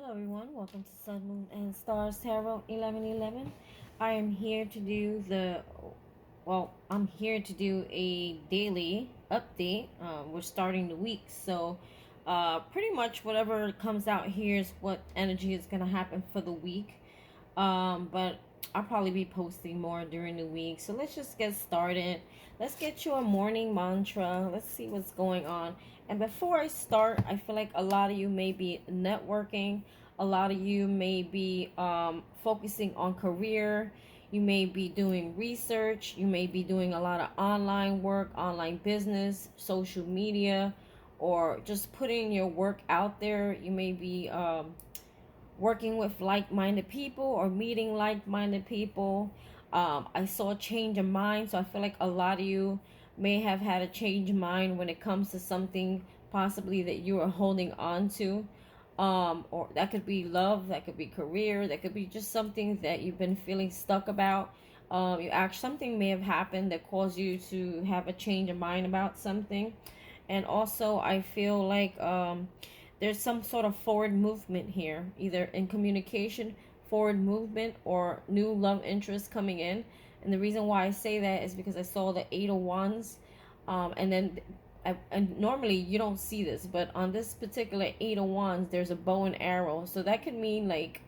Hello everyone, welcome to Sun, Moon, and Stars Tarot 1111. I am here to do I'm here to do a daily update. We're starting the week, so pretty much whatever comes out here is what energy is going to happen for the week. But I'll probably be posting more during the week, so let's just get started. Let's get you a morning mantra. Let's see what's going on. And before I start, I feel like a lot of you may be networking. A lot of you may be focusing on career. You may be doing research. You may be doing a lot of online work, online business, social media, or just putting your work out there. You may be working with like-minded people or meeting like-minded people. I saw a change of mind, so I feel like a lot of you may have had a change of mind when it comes to something possibly that you are holding on to. Or that could be love, that could be career, that could be just something that you've been feeling stuck about. Something may have happened that caused you to have a change of mind about something. And also I feel like there's some sort of forward movement here, either in communication, forward movement, or new love interest coming in. And the reason why I say that is because I saw the Eight of Wands, and then and normally you don't see this, but on this particular Eight of Wands, there's a bow and arrow. So that could mean like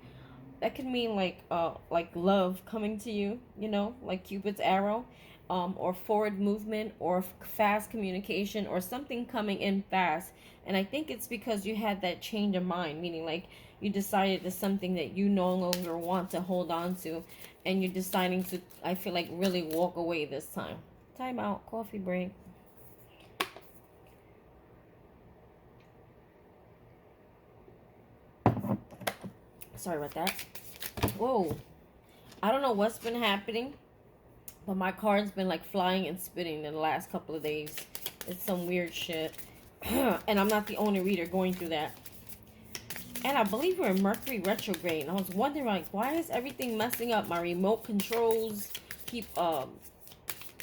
love coming to you, like Cupid's arrow, or forward movement, or fast communication, or something coming in fast. And I think it's because you had that change of mind, meaning like you decided it's something that you no longer want to hold on to, and you're deciding to, I feel like, really walk away this time. Time out, coffee break. Sorry about that. Whoa. I don't know what's been happening, but my card's been like flying and spinning in the last couple of days. It's some weird shit. And I'm not the only reader going through that. And I believe we're in Mercury retrograde. And I was wondering, like, why is everything messing up? My remote controls keep I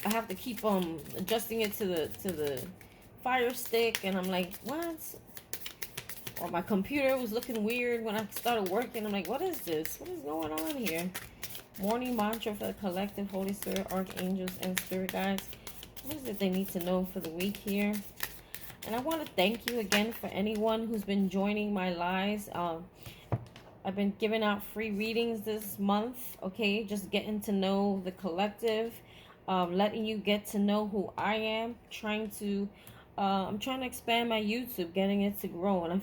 have to keep adjusting it to the Fire Stick, and I'm like, what? Or my computer was looking weird when I started working. I'm like, what is this? What is going on here? Morning mantra for the collective, Holy Spirit, archangels, and spirit guides. What is it they need to know for the week here? And I want to thank you again for anyone who's been joining my lives. I've been giving out free readings this month, okay? Just getting to know the collective, letting you get to know who I am, I'm trying to expand my YouTube, getting it to grow. I've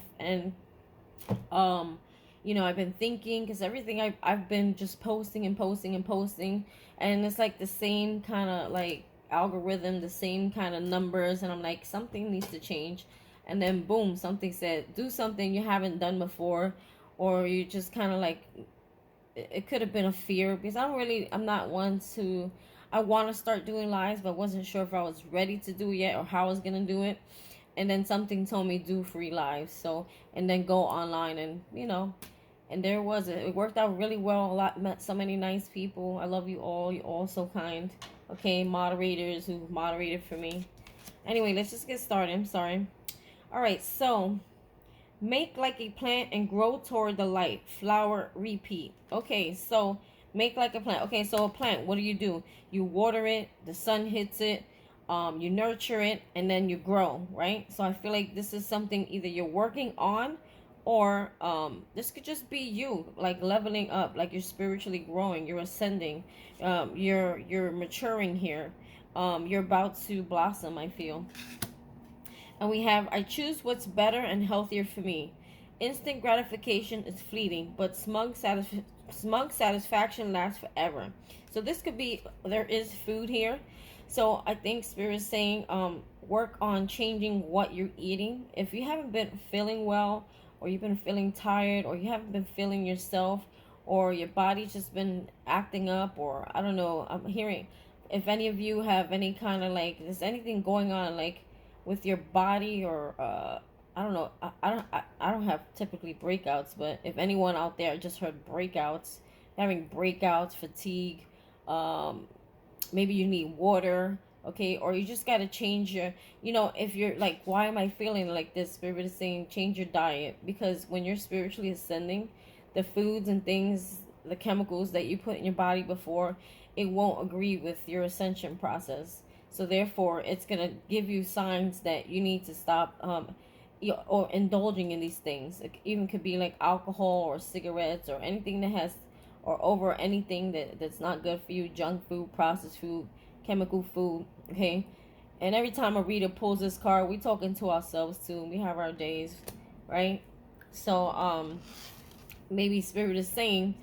been thinking, because everything I've been just posting and posting and posting, and it's like the same kind of like algorithm, the same kind of numbers, and I'm like, something needs to change. And then boom, something said, do something you haven't done before, or you just kind of like, it could have been a fear, because I'm not one to, I want to start doing lives, but wasn't sure if I was ready to do it yet, or how I was going to do it. And then something told me do free lives. So, and then go online, and and there was it. It worked out really well. Met so many nice people. I love you all. You're all so kind. Okay, moderators who moderated for me. Anyway, let's just get started. I'm sorry. All right, so make like a plant and grow toward the light. Flower, repeat. Okay, so make like a plant. Okay, so a plant, what do? You water it, the sun hits it, you nurture it, and then you grow, right? So I feel like this is something either you're working on, or this could just be you, like leveling up, like you're spiritually growing, you're ascending, you're maturing here, you're about to blossom, I feel. And we have, I choose what's better and healthier for me. Instant gratification is fleeting, but smug satisfaction lasts forever. So this could be, there is food here. So I think Spirit is saying, work on changing what you're eating. If you haven't been feeling well, or you've been feeling tired, or you haven't been feeling yourself, or your body's just been acting up, or I don't know, I'm hearing, if any of you have any kind of like, there's anything going on like with your body, or I don't know, I don't have typically breakouts, but if anyone out there just heard having breakouts, fatigue, maybe you need water, Okay, or you just got to change your, if you're like, why am I feeling like this? Spirit is saying change your diet, because when you're spiritually ascending, the foods and things, the chemicals that you put in your body before, it won't agree with your ascension process. So therefore, it's going to give you signs that you need to stop or indulging in these things. It even could be like alcohol or cigarettes or anything that has, or over anything that's not good for you, junk food, processed food, chemical food. Okay, and every time a reader pulls this card, we talking to ourselves too. We have our days, right? So maybe spirit is saying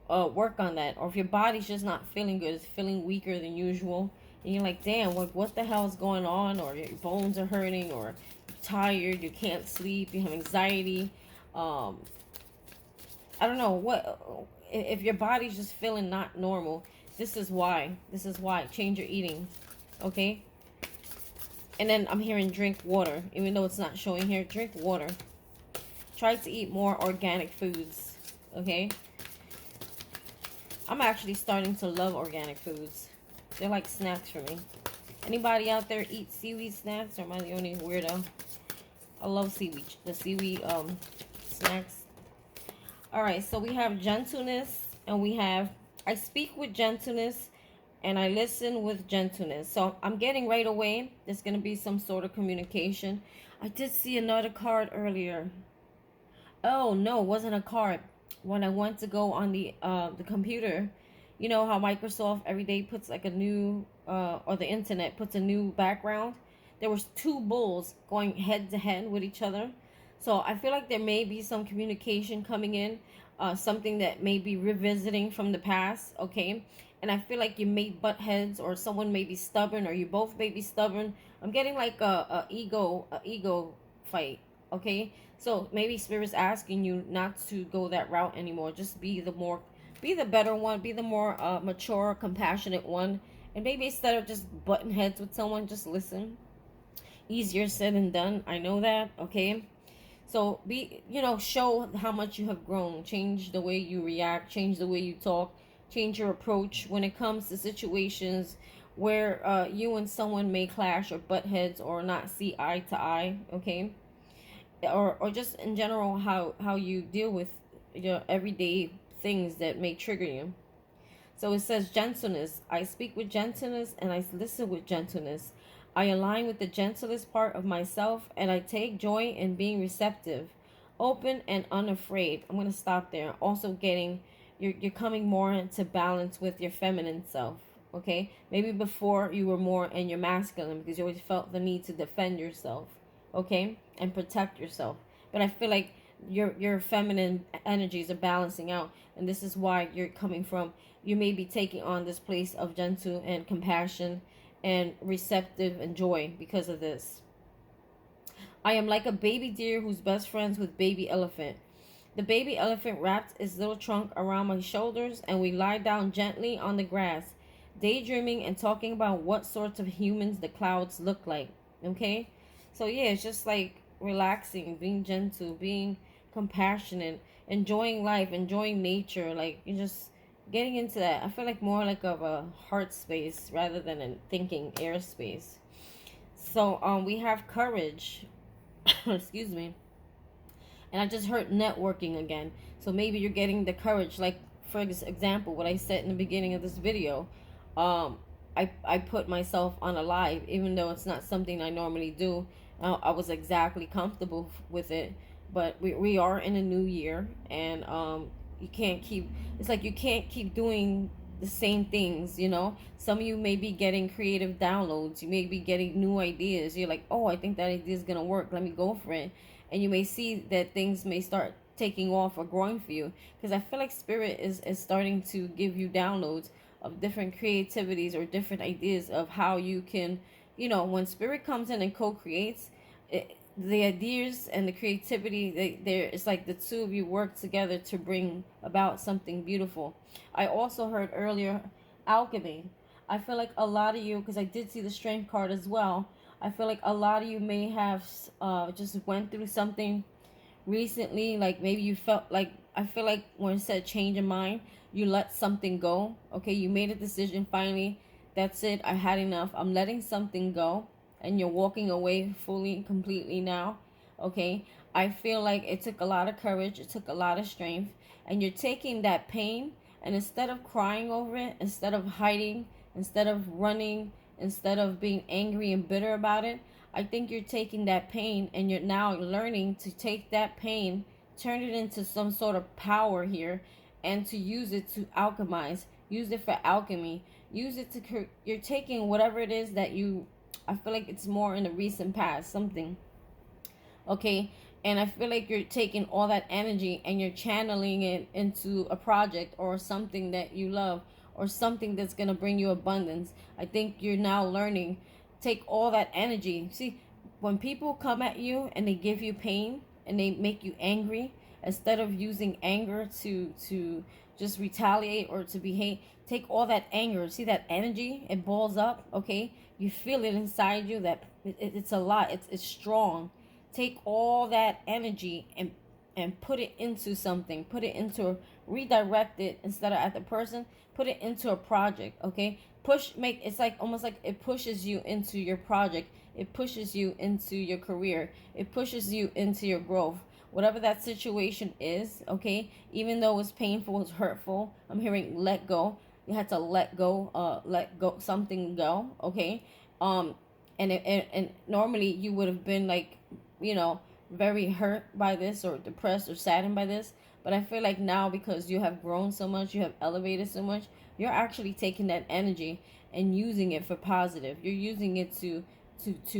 work on that. Or if your body's just not feeling good, it's feeling weaker than usual, and you're like, damn, what the hell is going on? Or your bones are hurting, or you're tired, you can't sleep, you have anxiety, I don't know what, if your body's just feeling not normal, this is why. Change your eating. Okay. And then I'm hearing drink water, even though it's not showing here. Drink water. Try to eat more organic foods. Okay. I'm actually starting to love organic foods. They're like snacks for me. Anybody out there eat seaweed snacks, or am I the only weirdo? I love seaweed. The seaweed snacks. Alright, so we have gentleness, and we have I speak with gentleness, and I listen with gentleness. So I'm getting right away, there's going to be some sort of communication. I did see another card earlier. Oh, no, it wasn't a card. When I went to go on the computer, you know how Microsoft every day puts like a new, or the internet puts a new background? There was two bulls going head to head with each other. So I feel like there may be some communication coming in, something that may be revisiting from the past, okay? And I feel like you may butt heads, or someone may be stubborn, or you both may be stubborn. I'm getting like a ego fight, okay? So maybe Spirit's asking you not to go that route anymore. Just be the better one, be the more mature, compassionate one. And maybe instead of just butting heads with someone, just listen. Easier said than done. I know that, okay? So show how much you have grown. Change the way you react, change the way you talk, change your approach when it comes to situations where you and someone may clash or butt heads or not see eye to eye, okay? Or just in general how you deal with your everyday things that may trigger you. So it says gentleness. I speak with gentleness, and I listen with gentleness. I align with the gentlest part of myself, and I take joy in being receptive, open, and unafraid. I'm going to stop there. Also you're coming more into balance with your feminine self, okay? Maybe before you were more in your masculine because you always felt the need to defend yourself, okay? And protect yourself. But I feel like your feminine energies are balancing out, and this is why you're coming from. You may be taking on this place of gentle and compassion and receptive and joy because of this. I am like a baby deer who's best friends with baby elephant. The baby elephant wrapped its little trunk around my shoulders, and we lie down gently on the grass, daydreaming and talking about what sorts of humans the clouds look like. Okay? So yeah, it's just like relaxing, being gentle, being compassionate, enjoying life, enjoying nature. Like, you're just getting into that. I feel like more like of a heart space rather than a thinking airspace. So we have courage. Excuse me. And I just heard networking again. So maybe you're getting the courage. Like, for example, what I said in the beginning of this video. I put myself on a live, even though it's not something I normally do. I was exactly comfortable with it. But we are in a new year, and you can't keep, it's like you can't keep doing the same things, Some of you may be getting creative downloads. You may be getting new ideas. You're like, oh, I think that idea is going to work. Let me go for it. And you may see that things may start taking off or growing for you. Because I feel like Spirit is starting to give you downloads of different creativities or different ideas of how you can, when Spirit comes in and co-creates, the ideas and the creativity, it's like the two of you work together to bring about something beautiful. I also heard earlier alchemy. I feel like a lot of you, because I did see the strength card as well, I feel like a lot of you may have just went through something recently. Like maybe you felt like, I feel like when it said change of mind, you let something go. Okay, you made a decision finally that's it. I had enough. I'm letting something go. And you're walking away fully, completely now. Okay. I feel like it took a lot of courage. It took a lot of strength. And you're taking that pain, and instead of crying over it, instead of hiding, instead of running, instead of being angry and bitter about it, I think you're taking that pain and you're now learning to take that pain, turn it into some sort of power here, and to use it to alchemize, use it for alchemy, use it to, you're taking whatever it is that you, I feel like it's more in the recent past, something, okay? And I feel like you're taking all that energy and you're channeling it into a project or something that you love or something that's going to bring you abundance. I think you're now learning. Take all that energy. See, when people come at you and they give you pain and they make you angry, instead of using anger to just retaliate or to behave, take all that anger. See that energy? It balls up, okay? You feel it inside you that it's a lot. It's strong. Take all that energy and put it into something. Put it into, redirect it instead of at the person. Put it into a project, okay? It's like almost like it pushes you into your project. It pushes you into your career. It pushes you into your growth. Whatever that situation is, okay? Even though it's painful, it's hurtful. I'm hearing let go. You had to let go something go, okay? And normally you would have been like, very hurt by this or depressed or saddened by this. But I feel like now, because you have grown so much, you have elevated so much, you're actually taking that energy and using it for positive. You're using it to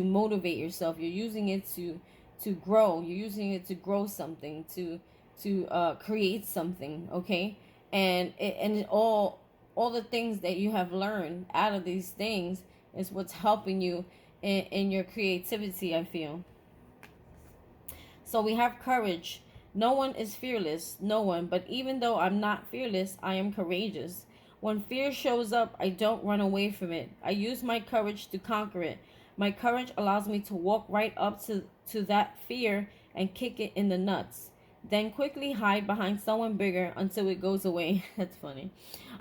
motivate yourself. You're using it to grow. You're using it to grow something, to create something, okay? And all the things that you have learned out of these things is what's helping you in your creativity, I feel. So we have courage. No one is fearless, no one. But even though I'm not fearless, I am courageous. When fear shows up, I don't run away from it. I use my courage to conquer it. My courage allows me to walk right up to that fear and kick it in the nuts. Then quickly hide behind someone bigger until it goes away. That's funny.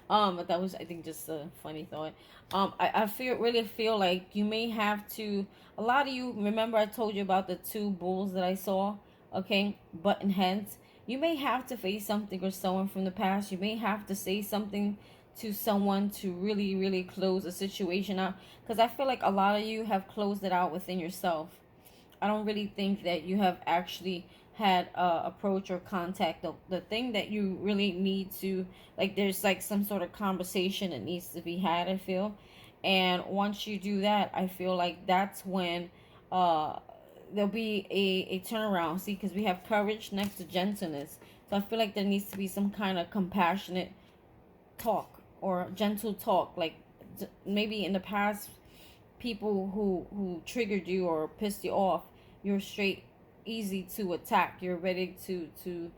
But that was, I think, just a funny thought. I really feel like you may have to, a lot of you, remember I told you about the two bulls that I saw, okay, button heads. You may have to face something or someone from the past. You may have to say something to someone to really, really close a situation out. Because I feel like a lot of you have closed it out within yourself. I don't really think that you have actually had approach or contact. The thing that you really need to, like, there's like some sort of conversation that needs to be had, I feel. And once you do that, I feel like that's when there'll be a turnaround. See, because we have courage next to gentleness. So I feel like there needs to be some kind of compassionate talk or gentle talk. Like maybe in the past, people who triggered you or pissed you off, you're straight easy to attack. You're ready to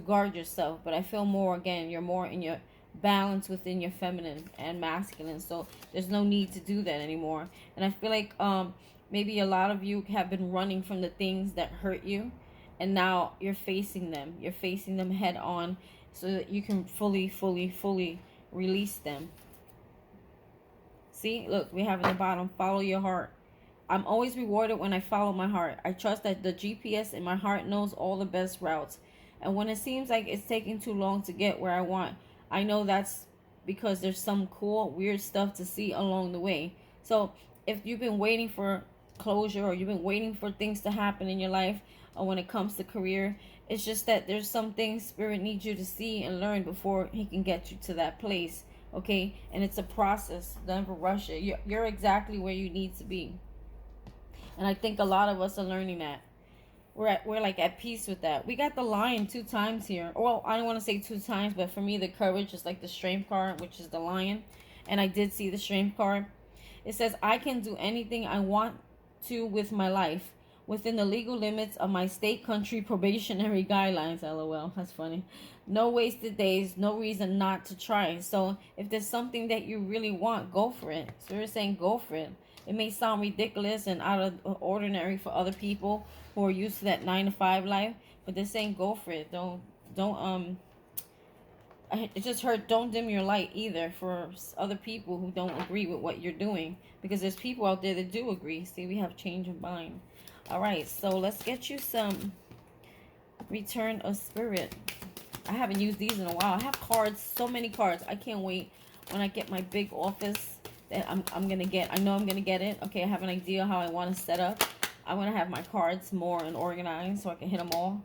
guard yourself. But I feel more, again, you're more in your balance within your feminine and masculine. So there's no need to do that anymore. And I feel like maybe a lot of you have been running from the things that hurt you, and now you're facing them. You're facing them head on so that you can fully release them. See, look, we have in the bottom, follow your heart. I'm always rewarded when I follow my heart. I trust that the GPS in my heart knows all the best routes. And when it seems like it's taking too long to get where I want, I know that's because there's some cool, weird stuff to see along the way. So if you've been waiting for closure, or you've been waiting for things to happen in your life, or when it comes to career, it's just that there's some things Spirit needs you to see and learn before He can get you to that place. Okay? And it's a process. Never rush it. You're exactly where you need to be. And I think a lot of us are learning that. We're like at peace with that. We got the lion 2 times here. Well, I don't want to say 2 times, but for me the courage is like the strength card, which is the lion. And I did see the strength card. It says, I can do anything I want to with my life within the legal limits of my state country probationary guidelines. LOL. That's funny. No wasted days, no reason not to try. So if there's something that you really want, go for it. So we're saying go for it. It may sound ridiculous and out of ordinary for other people who are used to that 9 to 5 life, but they're saying go for it. Don't it just heard don't dim your light either for other people who don't agree with what you're doing, because there's people out there that do agree. See, we have change of mind. All right, so let's get you some return of spirit. I haven't used these in a while. I have cards, so many cards. I can't wait when I get my big office that I'm gonna get. I know I'm gonna get it. Okay, I have an idea how I want to set up. I want to have my cards more and organized so I can hit them all.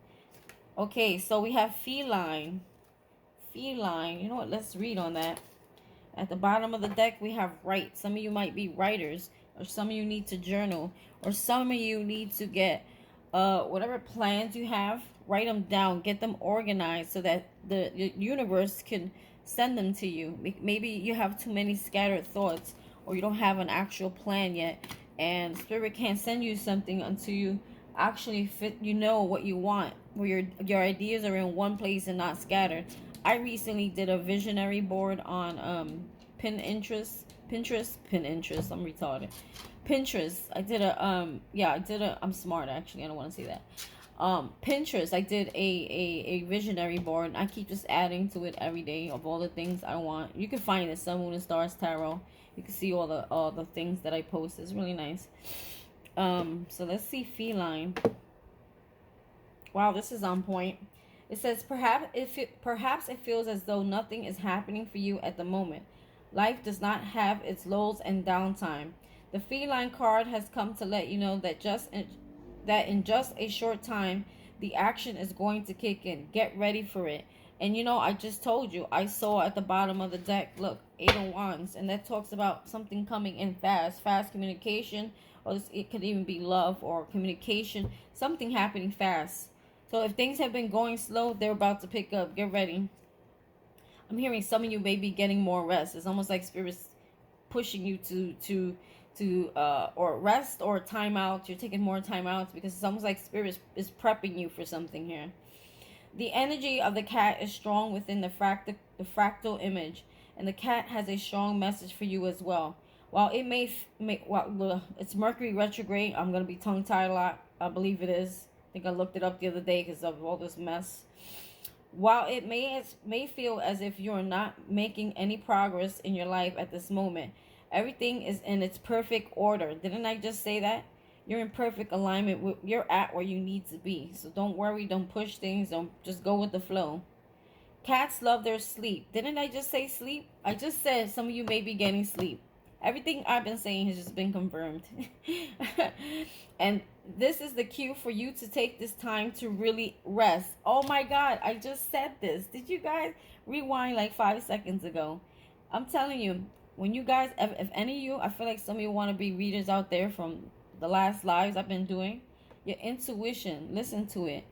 Okay, so we have feline. Feline. You know what? Let's read on that. At the bottom of the deck, we have write. Some of you might be writers, or some of you need to journal, or some of you need to get whatever plans you have, write them down, get them organized so that the universe can send them to you. Maybe you have too many scattered thoughts, or you don't have an actual plan yet, and spirit can't send you something until you actually you know what you want, where your ideas are in one place and not scattered. I recently did a visionary board on Pinterest. I'm retarded. Pinterest. I did a I'm smart actually. I don't want to say that. Pinterest. I did a visionary board. I keep just adding to it every day of all the things I want. You can find it, Sun, Moon, and Stars Tarot. You can see all the things that I post. It's really nice. So let's see feline. Wow, this is on point. It says perhaps it feels as though nothing is happening for you at the moment. Life does not have its lows and downtime. The feline card has come to let you know that in just a short time, the action is going to kick in. Get ready for it. And you know, I just told you, I saw at the bottom of the deck, look, 8 of Wands, and that talks about something coming in fast communication, or it could even be love or communication, something happening fast. So if things have been going slow, they're about to pick up. Get ready. I'm hearing some of you may be getting more rest. It's almost like Spirit's pushing you to or rest or time out. You're taking more time out because it's almost like Spirit is prepping you for something here. The energy of the cat is strong within the fractal image, and the cat has a strong message for you as well. While it may it's Mercury retrograde. I'm gonna be tongue tied a lot. I believe it is. I think I looked it up the other day because of all this mess. While it may feel as if you're not making any progress in your life at this moment, everything is in its perfect order. Didn't I just say that? You're in perfect alignment. You're at where you need to be. So don't worry. Don't push things. Don't just go with the flow. Cats love their sleep. Didn't I just say sleep? I just said some of you may be getting sleep. Everything I've been saying has just been confirmed. And this is the cue for you to take this time to really rest. Oh my God, I just said this. Did you guys rewind like 5 seconds ago? I'm telling you, when you guys, if any of you, I feel like some of you want to be readers out there from the last lives I've been doing. Your intuition, listen to it.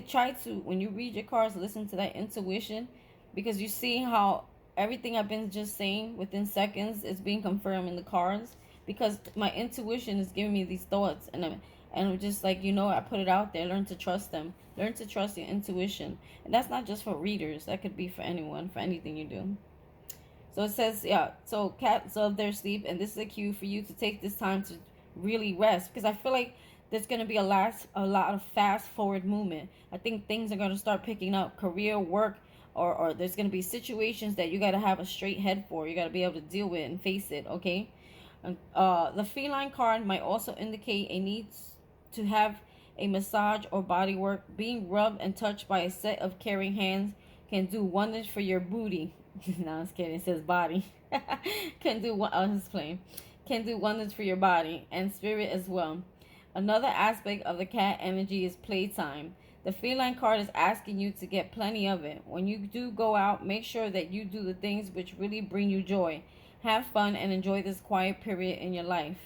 Try to, when you read your cards, listen to that intuition, because you see how everything I've been just saying within seconds is being confirmed in the cards, because my intuition is giving me these thoughts, and I'm just like, you know, I put it out there. Learn to trust them. Learn to trust your intuition. And that's not just for readers. That could be for anyone, for anything you do. So it says, yeah, so cats love their sleep, and this is a cue for you to take this time to really rest, because I feel like there's going to be a lot of fast forward movement. I think things are going to start picking up, career, work, or there's going to be situations that you got to have a straight head for. You got to be able to deal with and face it, okay? The feline card might also indicate a need to have a massage or body work. Being rubbed and touched by a set of caring hands can do wonders for your booty. No, I'm just kidding. It says body. Can do wonders for your body and spirit as well. Another aspect of the cat energy is playtime. The feline card is asking you to get plenty of it. When you do go out, make sure that you do the things which really bring you joy. Have fun and enjoy this quiet period in your life.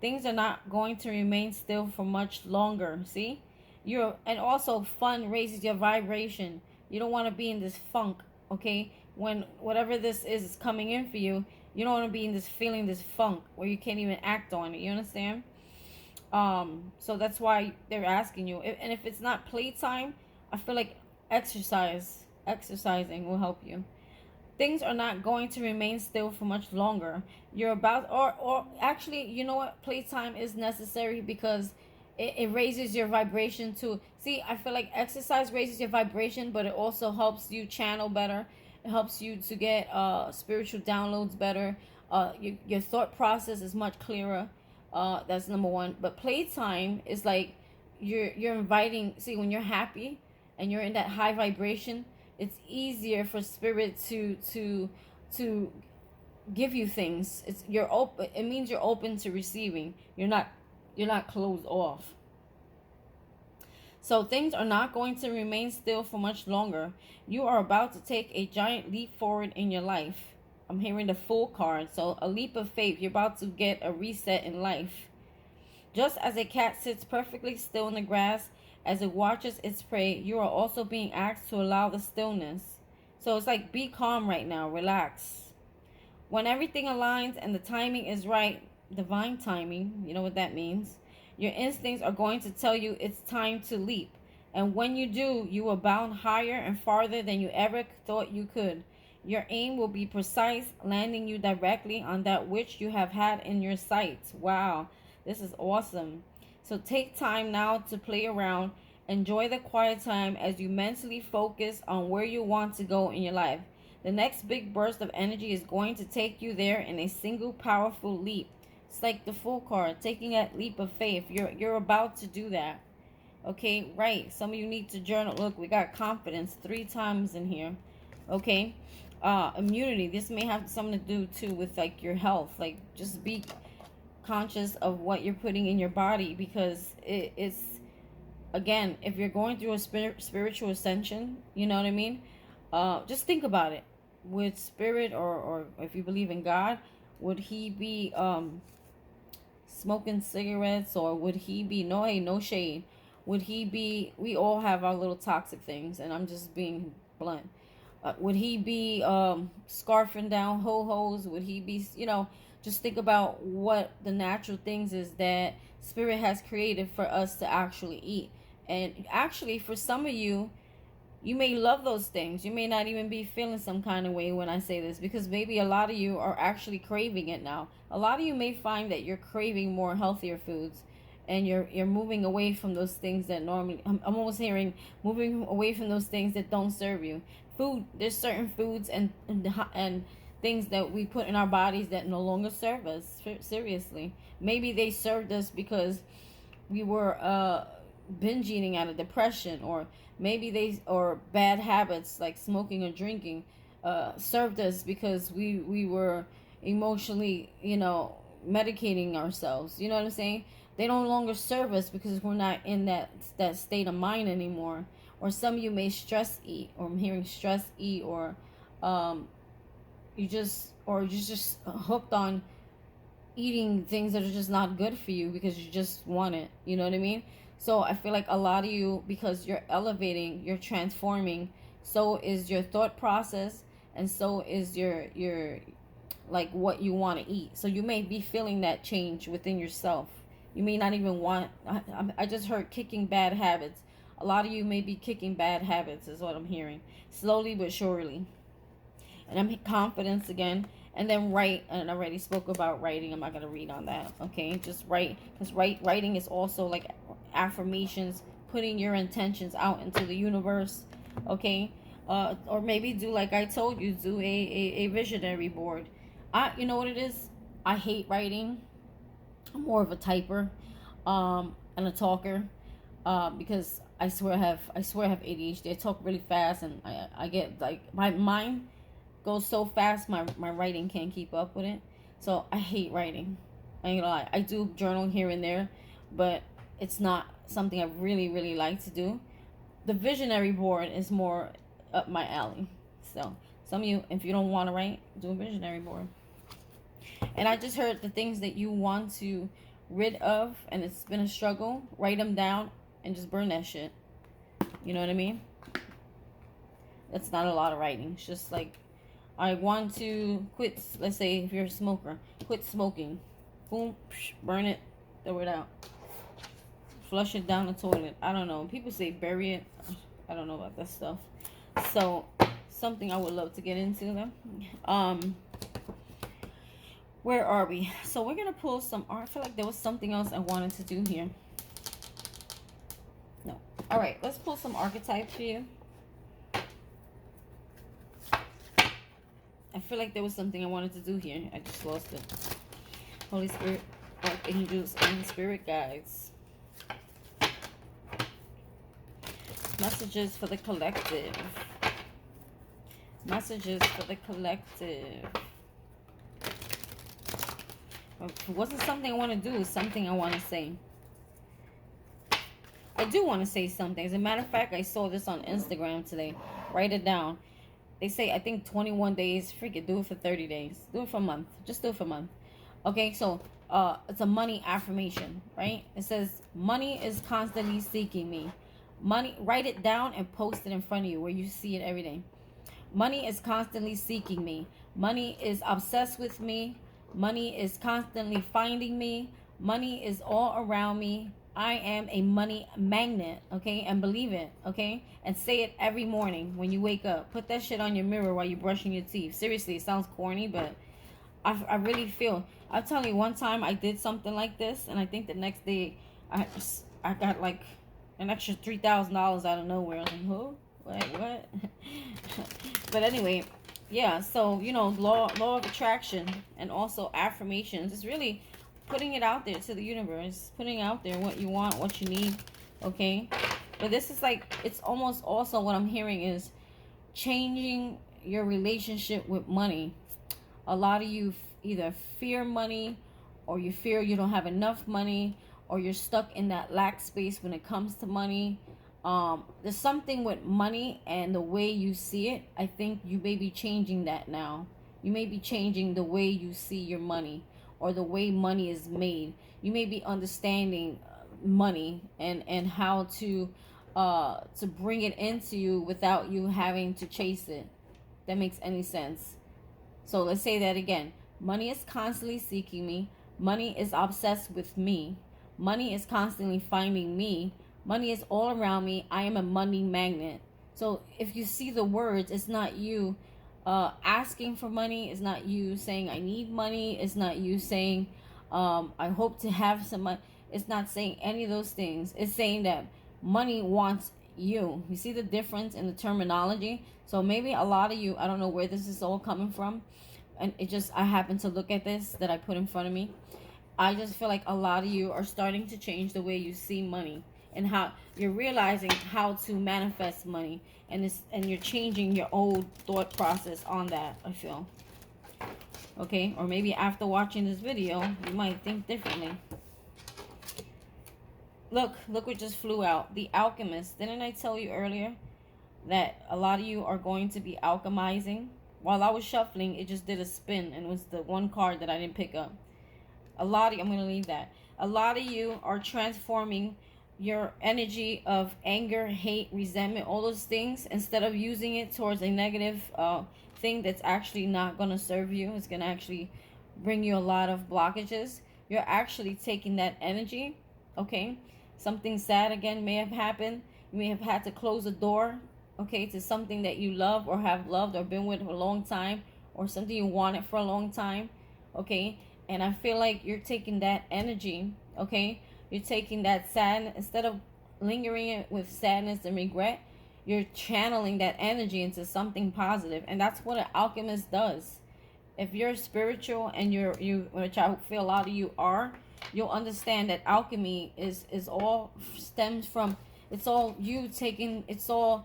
Things are not going to remain still for much longer. See? And also fun raises your vibration. You don't want to be in this funk, okay? When whatever this is coming in for you, you don't want to be in this feeling, this funk where you can't even act on it. You understand? So that's why they're asking you. And if it's not playtime, I feel like exercising will help you. Things are not going to remain still for much longer. You're about, or actually, you know what? Playtime is necessary because it raises your vibration too. See, I feel like exercise raises your vibration, but it also helps you channel better. It helps you to get spiritual downloads better. Your thought process is much clearer. That's number one. But playtime is like you're inviting. See, when you're happy and you're in that high vibration, it's easier for spirit to give you things. It's you're open. It means you're open to receiving. You're not closed off. So things are not going to remain still for much longer. You are about to take a giant leap forward in your life. I'm hearing the Fool card. So a leap of faith. You're about to get a reset in life. Just as a cat sits perfectly still in the grass as it watches its prey, you are also being asked to allow the stillness. So it's like, be calm right now. Relax. When everything aligns and the timing is right, divine timing, you know what that means. Your instincts are going to tell you it's time to leap. And when you do, you will bound higher and farther than you ever thought you could. Your aim will be precise, landing you directly on that which you have had in your sights. Wow, this is awesome. So take time now to play around. Enjoy the quiet time as you mentally focus on where you want to go in your life. The next big burst of energy is going to take you there in a single powerful leap. It's like the Fool card, taking that leap of faith. You're about to do that. Okay, right. Some of you need to journal. Look, we got confidence 3 times in here. Okay. Immunity. This may have something to do too with like your health. Like, just be conscious of what you're putting in your body, because it's, again, if you're going through a spiritual ascension, you know what I mean? Just think about it. With spirit, or if you believe in God, would he be smoking cigarettes, or would he be, no, hey, no shade, would he be, we all have our little toxic things, and I'm just being blunt. Would he be scarfing down ho-hos? Would he be, just think about what the natural things is that spirit has created for us to actually eat. And actually, for some of you, you may love those things. You may not even be feeling some kind of way when I say this, because maybe a lot of you are actually craving it now. A lot of you may find that you're craving more healthier foods, and you're moving away from those things that normally, I'm almost hearing moving away from those things that don't serve you. Food, there's certain foods and things that we put in our bodies that no longer serve us. Seriously, maybe they served us because we were binge eating out of depression, or maybe or bad habits like smoking or drinking served us because we were emotionally, medicating ourselves. You know what I'm saying? They no longer serve us because we're not in that state of mind anymore. Or some of you may stress eat, or I'm hearing stress eat, or you're just hooked on eating things that are just not good for you because you just want it. You know what I mean? So I feel like a lot of you, because you're elevating, you're transforming, so is your thought process, and so is your like what you want to eat. So you may be feeling that change within yourself. You may not even want, I just heard kicking bad habits. A lot of you may be kicking bad habits, is what I'm hearing. Slowly but surely. And I'm confidence again. And then write, and I already spoke about writing. I'm not going to read on that. Okay, just write. Because writing is also like affirmations, putting your intentions out into the universe. Okay, or maybe do like I told you, do a visionary board. You know what it is? I hate writing. I'm more of a typer and a talker, because I swear I have ADHD. I talk really fast, and I get like, my mind goes so fast, my writing can't keep up with it. So I hate writing. I ain't gonna lie. I do journal here and there, but it's not something I really, really like to do. The visionary board is more up my alley. So some of you, if you don't want to write, do a visionary board. And I just heard the things that you want to rid of, and it's been a struggle. Write them down and just burn that shit. You know what I mean? That's not a lot of writing. It's just like, I want to quit. Let's say if you're a smoker, quit smoking. Boom, burn it, throw it out. Flush it down the toilet. I don't know. People say bury it. I don't know about that stuff. So, something I would love to get into though. Where are we? So we're gonna pull some art. I feel like there was something else I wanted to do here. No. All right. Let's pull some archetypes for you. I feel like there was something I wanted to do here. I just lost it. Holy Spirit, archangels, and spirit guides. Messages for the collective. Messages for the collective. If it wasn't something I want to do, it's something I want to say. I do want to say something. As a matter of fact, I saw this on Instagram today. Write it down. They say, I think 21 days. Freaking do it for 30 days. Do it for a month. Just do it for a month. Okay, so it's a money affirmation, right? It says, money is constantly seeking me. Money, write it down and post it in front of you where you see it every day. Money is constantly seeking me. Money is obsessed with me. Money is constantly finding me. Money is all around me. I am a money magnet, okay? And believe it, okay? And say it every morning when you wake up. Put that shit on your mirror while you're brushing your teeth. Seriously, it sounds corny, but I really feel. I'll tell you, one time I did something like this, and I think the next day I got like an extra $3,000 out of nowhere. I was like, who? What? But anyway, yeah, so, you know, law of attraction and also affirmations. It's really putting it out there to the universe, putting out there what you want, what you need, okay? But this is like, it's almost also what I'm hearing is changing your relationship with money. A lot of you either fear money, or you fear you don't have enough money, or you're stuck in that lack space when it comes to money. There's something with money and the way you see it. I think you may be changing that now. You may be changing the way you see your money, or the way money is made. You may be understanding money and how to bring it into you without you having to chase it. That makes any sense. So let's say that again. Money is constantly seeking me. Money is obsessed with me. Money is constantly finding me. Money is all around me. I am a money magnet. So if you see the words, it's not you asking for money. It's not you saying I need money. It's not you saying I hope to have some money. It's not saying any of those things. It's saying that money wants you. You see the difference in the terminology? So maybe a lot of you, I don't know where this is all coming from, and it just, I happen to look at this that I put in front of me. I just feel like a lot of you are starting to change the way you see money, and how you're realizing how to manifest money, and you're changing your old thought process on that, I feel. Okay, or maybe after watching this video, you might think differently. Look what just flew out. The Alchemist. Didn't I tell you earlier that a lot of you are going to be alchemizing? While I was shuffling, it just did a spin, and it was the one card that I didn't pick up. A lot of you, I'm going to leave that. A lot of you are transforming your energy of anger, hate, resentment, all those things, instead of using it towards a negative thing that's actually not going to serve you. It's going to actually bring you a lot of blockages. You're actually taking that energy, okay? Something sad again may have happened. You may have had to close a door, okay, to something that you love or have loved or been with for a long time, or something you wanted for a long time, okay? And I feel like you're taking that energy, okay? You're taking that sadness, instead of lingering it with sadness and regret, you're channeling that energy into something positive. And that's what an alchemist does. If you're spiritual and which I feel a lot of you are, you'll understand that alchemy is all stems from, it's all you taking, it's almost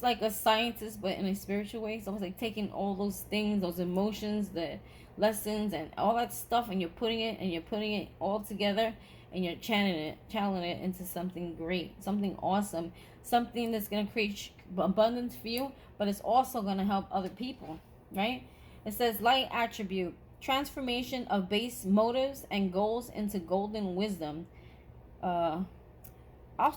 like a scientist, but in a spiritual way. It's almost like taking all those things, those emotions, the lessons and all that stuff, and you're putting it all together, and you're channeling it into something great, something awesome, something that's going to create abundance for you, but it's also going to help other people, right? It says light attribute, transformation of base motives and goals into golden wisdom. I'll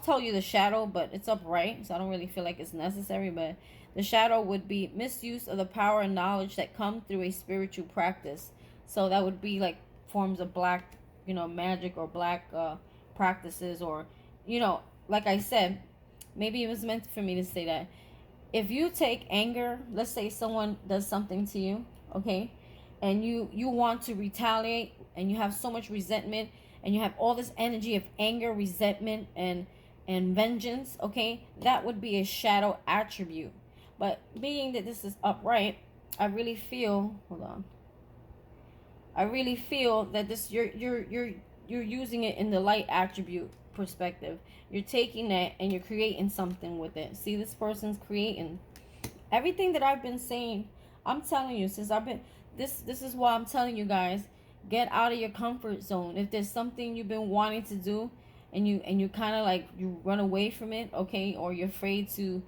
tell you the shadow, but it's upright, so I don't really feel like it's necessary. But the shadow would be misuse of the power and knowledge that come through a spiritual practice. So that would be like forms of black, magic, or black practices, or, like I said, maybe it was meant for me to say that. If you take anger, let's say someone does something to you, okay, and you want to retaliate, and you have so much resentment, and you have all this energy of anger, resentment, and vengeance, okay, that would be a shadow attribute. But being that this is upright, I really feel, hold on, I really feel that this, you're using it in the light attribute perspective. You're taking that and you're creating something with it. See, this person's creating everything that I've been saying. I'm telling you, since I've been, this is why I'm telling you guys, get out of your comfort zone. If there's something you've been wanting to do, and you kind of like, you run away from it, okay, or you're afraid to,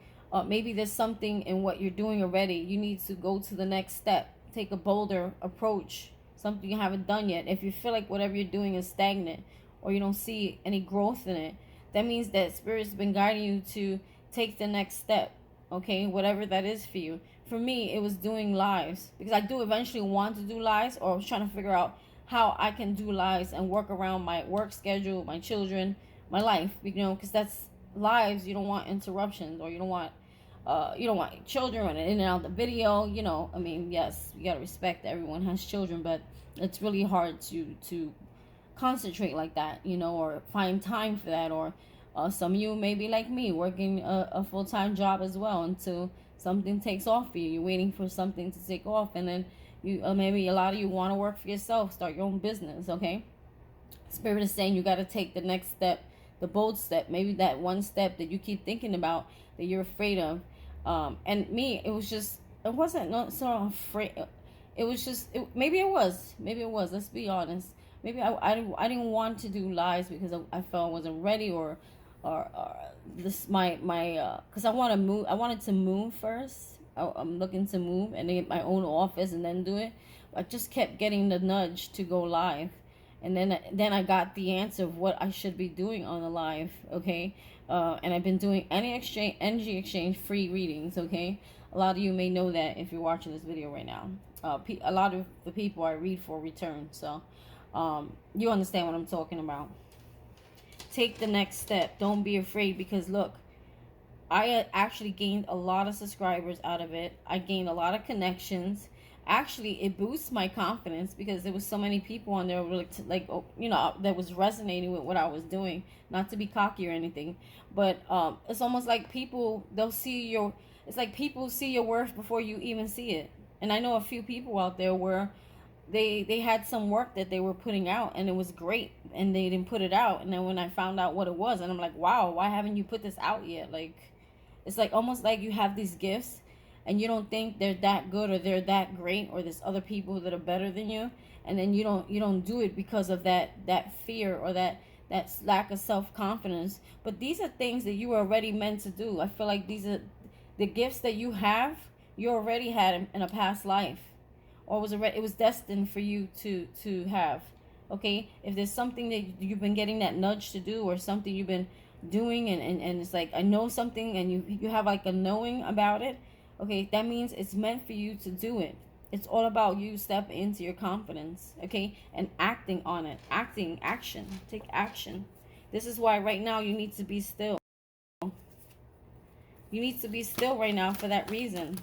maybe there's something in what you're doing already. You need to go to the next step, take a bolder approach, something you haven't done yet. If you feel like whatever you're doing is stagnant, or you don't see any growth in it, that means that Spirit's been guiding you to take the next step, okay, whatever that is for you. For me, it was doing lives, because I do eventually want to do lives, or I was trying to figure out how I can do lives and work around my work schedule, my children, my life, because that's lives. You don't want interruptions, or you don't want children running in and out the video. I mean, yes, you gotta respect that everyone has children, but it's really hard to concentrate like that, or find time for that. Or some of you may be like me, working a full-time job as well, until something takes off for you. You're waiting for something to take off, and then you maybe a lot of you want to work for yourself, start your own business, okay? Spirit is saying you got to take the next step, the bold step, maybe that one step that you keep thinking about, that you're afraid of. And me, it wasn't not so afraid. It was just, maybe it was, let's be honest. Maybe I didn't want to do lives because I felt I wasn't ready, or this because I wanted to move first. I'm looking to move and get my own office and then do it. I just kept getting the nudge to go live, and then I got the answer of what I should be doing on the live, okay? And I've been doing energy exchange free readings, okay? A lot of you may know that if you're watching this video right now. A lot of the people I read for return, so you understand what I'm talking about. Take the next step. Don't be afraid, because look, I actually gained a lot of subscribers out of it. I gained a lot of connections. Actually, it boosts my confidence, because there was so many people on there that was resonating with what I was doing. Not to be cocky or anything, but it's almost like people, it's like people see your worth before you even see it. And I know a few people out there where they had some work that they were putting out, and it was great, and they didn't put it out. And then when I found out what it was, and I'm like, wow, why haven't you put this out yet? Like, it's like almost like you have these gifts and you don't think they're that good, or they're that great, or there's other people that are better than you, and then you don't do it because of that fear, or that lack of self-confidence. But these are things that you were already meant to do. I feel like these are the gifts that you have, you already had in a past life, or it was destined for you to have, okay? If there's something that you've been getting that nudge to do, or something you've been doing, and it's like, I know something, and you have like a knowing about it, okay, that means it's meant for you to do it. It's all about you stepping into your confidence, okay, and acting on it. Action. Take action. This is why right now you need to be still. You need to be still right now for that reason.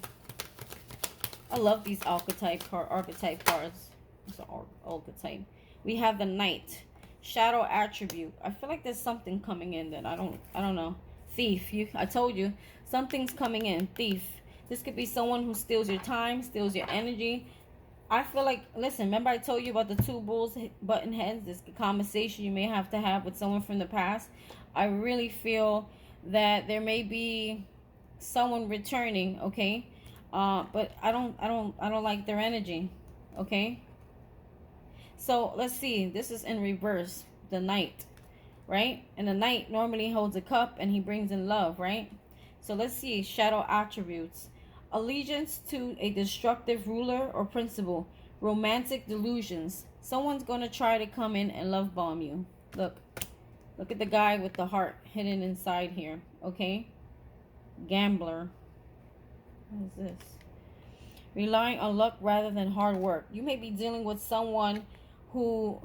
I love these archetype cards. It's an archetype. We have the Knight. Shadow attribute. I feel like there's something coming in that I don't know. Thief. I told you. Something's coming in. Thief. This could be someone who steals your time, steals your energy. I feel like, listen, remember I told you about the two bulls button heads? This conversation you may have to have with someone from the past. I really feel that there may be someone returning, okay? But I don't like their energy, okay? So let's see. This is in reverse. The Knight, right? And the Knight normally holds a cup, and he brings in love, right? So let's see. Shadow attributes. Allegiance to a destructive ruler or principle. Romantic delusions. Someone's going to try to come in and love bomb you. Look at the guy with the heart hidden inside here, okay? Gambler. What is this? Relying on luck rather than hard work. You may be dealing with someone who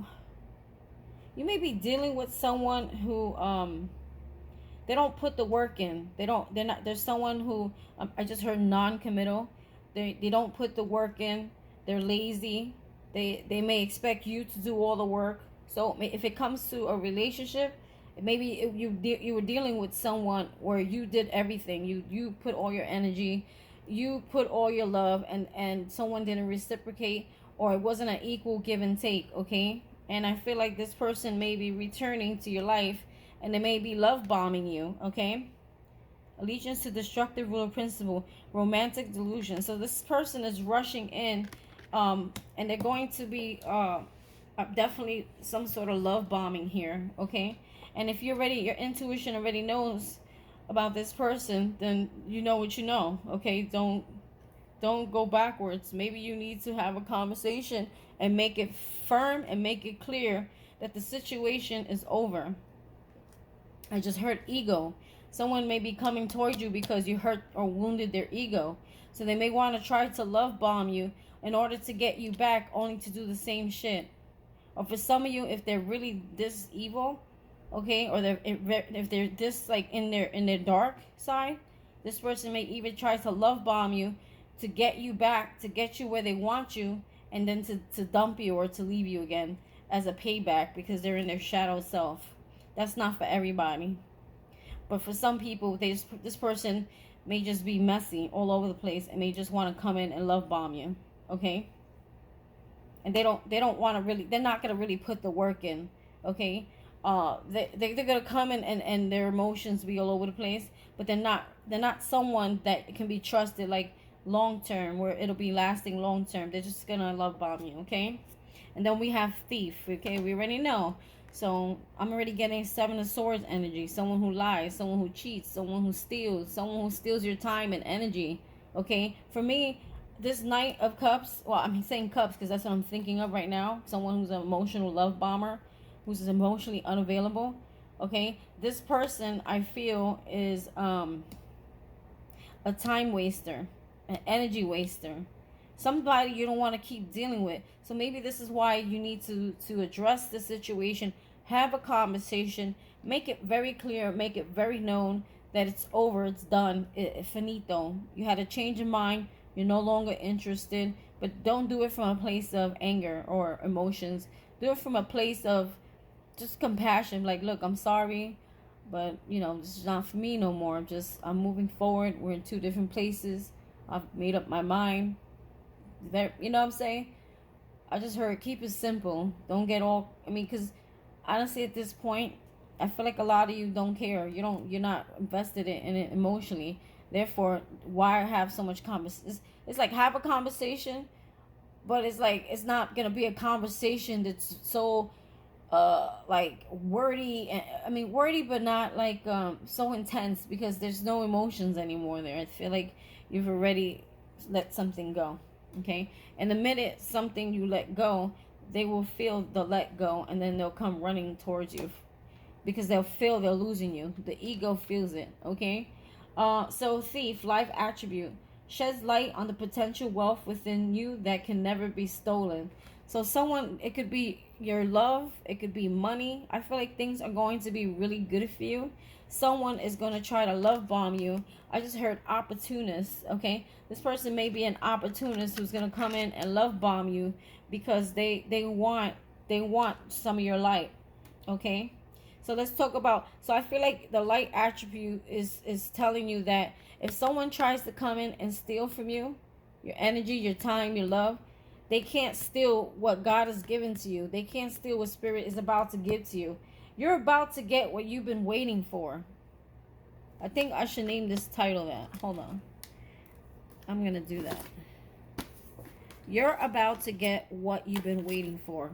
they don't put the work in. There's someone who, I just heard non-committal. They don't put the work in. They're lazy. They may expect you to do all the work. So if it comes to a relationship, maybe you were dealing with someone where you did everything. You put all your energy. you put all your love and someone didn't reciprocate, or it wasn't an equal give and take, okay? And I feel like this person may be returning to your life, and they may be love bombing you, okay? Allegiance to destructive rule of principle, romantic delusion. So this person is rushing in, and they're going to be definitely some sort of love bombing here, okay? And if you're ready, your intuition already knows about this person, then you know what you know, okay? Don't go backwards. Maybe you need to have a conversation and make it firm and make it clear that the situation is over. I just heard ego. Someone may be coming towards you because you hurt or wounded their ego. So they may want to try to love bomb you in order to get you back, only to do the same shit. Or for some of you, if they're really this evil, okay, or if they're this like in their dark side, this person may even try to love bomb you to get you back, to get you where they want you, and then to dump you or to leave you again as a payback because they're in their shadow self. That's not for everybody. But for some people, this person may just be messy all over the place and may just want to come in and love bomb you, okay? And they don't want to really, they're not going to really put the work in, okay? They're going to come in and their emotions be all over the place, but they're not someone that can be trusted like long term, where it'll be lasting long term. They're just going to love bomb you, okay? And then we have thief, okay? We already know. So I'm already getting Seven of Swords energy. Someone who lies, someone who cheats, someone who steals your time and energy, okay? For me, this Knight of Cups, well, I'm saying cups because that's what I'm thinking of right now. Someone who's an emotional love bomber, who's emotionally unavailable, okay? This person, I feel, is a time waster, an energy waster, somebody you don't want to keep dealing with. So maybe this is why you need to address the situation, have a conversation, make it very clear, make it very known that it's over, it's done, finito. You had a change of mind, you're no longer interested, but don't do it from a place of anger or emotions. Do it from a place of just compassion, like, look, I'm sorry, but you know, this is not for me no more. I'm moving forward. We're in two different places. I've made up my mind. There, you know what I'm saying? I just heard keep it simple. Don't get all, I mean, because honestly at this point, I feel like a lot of you don't care. You're not invested in it emotionally. Therefore, why have so much conversation? It's like, have a conversation, but it's like, it's not going to be a conversation that's so like wordy. I mean, wordy, but not like so intense, because there's no emotions anymore there. I feel like you've already let something go, okay? And the minute something you let go, they will feel the let go, and then they'll come running towards you because they'll feel they're losing you. The ego feels it, okay? So thief, life attribute, sheds light on the potential wealth within you that can never be stolen. So someone, it could be your love, it could be money. I feel like things are going to be really good for you. Someone is going to try to love bomb you. I just heard opportunist, okay? This person may be an opportunist who's going to come in and love bomb you because they want some of your light, okay? So let's talk about, so I feel like the light attribute is telling you that if someone tries to come in and steal from you, your energy, your time, your love, they can't steal what God has given to you. They can't steal what Spirit is about to give to you. You're about to get what you've been waiting for. I think I should name this title that. Hold on. I'm going to do that. You're about to get what you've been waiting for.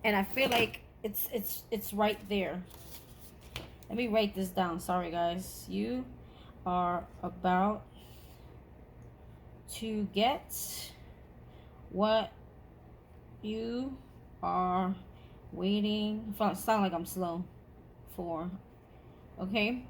And I feel like it's right there. Let me write this down. Sorry, guys. You are about to get what you are waiting for. Sound like I'm slow for, okay?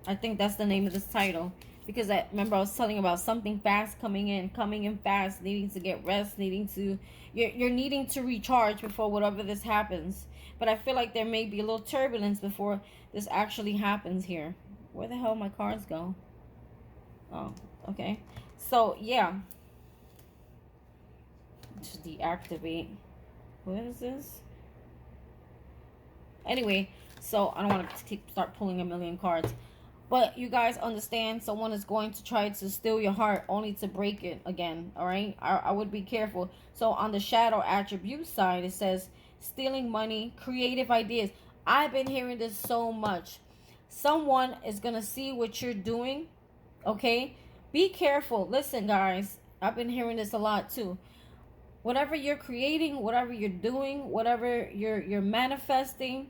I think that's the name of this title, because I remember I was telling about something fast coming in fast, needing to get rest, you're needing to recharge before whatever this happens. But I feel like there may be a little turbulence before this actually happens here. Where the hell my cards go? Oh, okay. So yeah, just deactivate. What is this? Anyway, so I don't want to start pulling a million cards. But you guys understand, someone is going to try to steal your heart only to break it again. All right, I would be careful. So on the shadow attribute side, it says stealing money, creative ideas. I've been hearing this so much. Someone is gonna see what you're doing. Okay, be careful. Listen, guys, I've been hearing this a lot too. Whatever you're creating, whatever you're doing, whatever you're manifesting,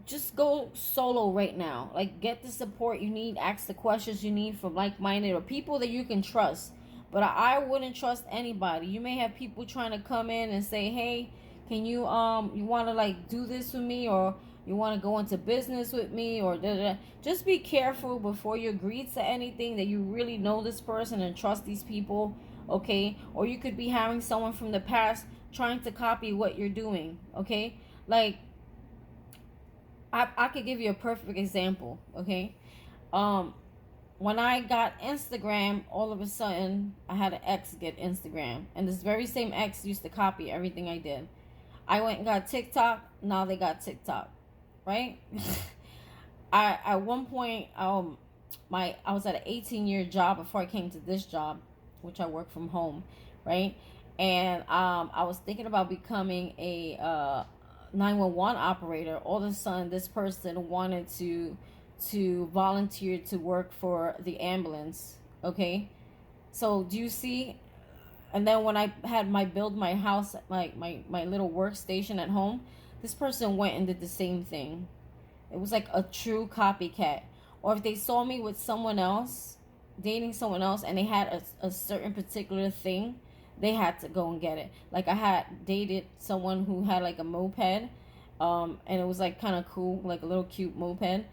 just go solo right now. Like, get the support you need, ask the questions you need from like-minded or people that you can trust. But I wouldn't trust anybody. You may have people trying to come in and say, hey, can you you want to like do this with me, or you want to go into business with me, or da, da, da. Just be careful before you agree to anything that you really know this person and trust these people. Okay, or you could be having someone from the past trying to copy what you're doing. Okay, like I could give you a perfect example. Okay, when I got Instagram, all of a sudden I had an ex get Instagram, and this very same ex used to copy everything I did. I went and got TikTok. Now they got TikTok, right? I at one point I was at an 18-year job before I came to this job, which I work from home, right? And I was thinking about becoming a 911 operator. All of a sudden, this person wanted to volunteer to work for the ambulance. Okay, so do you see? And then when I had build my house, like my little workstation at home, this person went and did the same thing. It was like a true copycat. Or if they saw me with someone else, dating someone else, and they had a certain particular thing, they had to go and get it. Like, I had dated someone who had like a moped, and it was like kind of cool, like a little cute moped.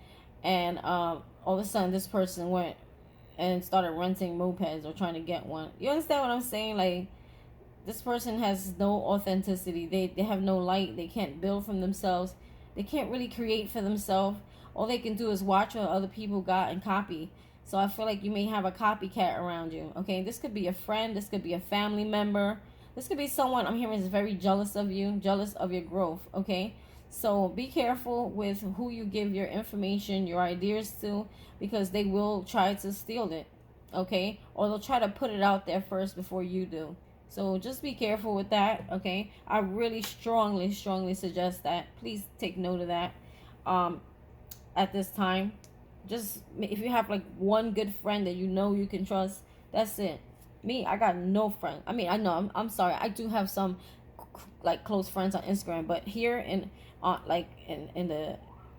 And all of a sudden, this person went and started renting mopeds or trying to get one. You understand what I'm saying? Like, this person has no authenticity. They have no light. They can't build from themselves. They can't really create for themselves. All they can do is watch what other people got and copy. So I feel like you may have a copycat around you. Okay, this could be a friend. This could be a family member. This could be someone I'm hearing is very jealous of you, jealous of your growth. Okay, so be careful with who you give your information, your ideas to, because they will try to steal it. Okay, or they'll try to put it out there first before you do. So just be careful with that. Okay, I really strongly suggest that. Please take note of that. At this time, just if you have like one good friend that you know you can trust, that's it. Me, I got no friend. I mean, I know I'm sorry, I do have some like close friends on Instagram, but here in like in the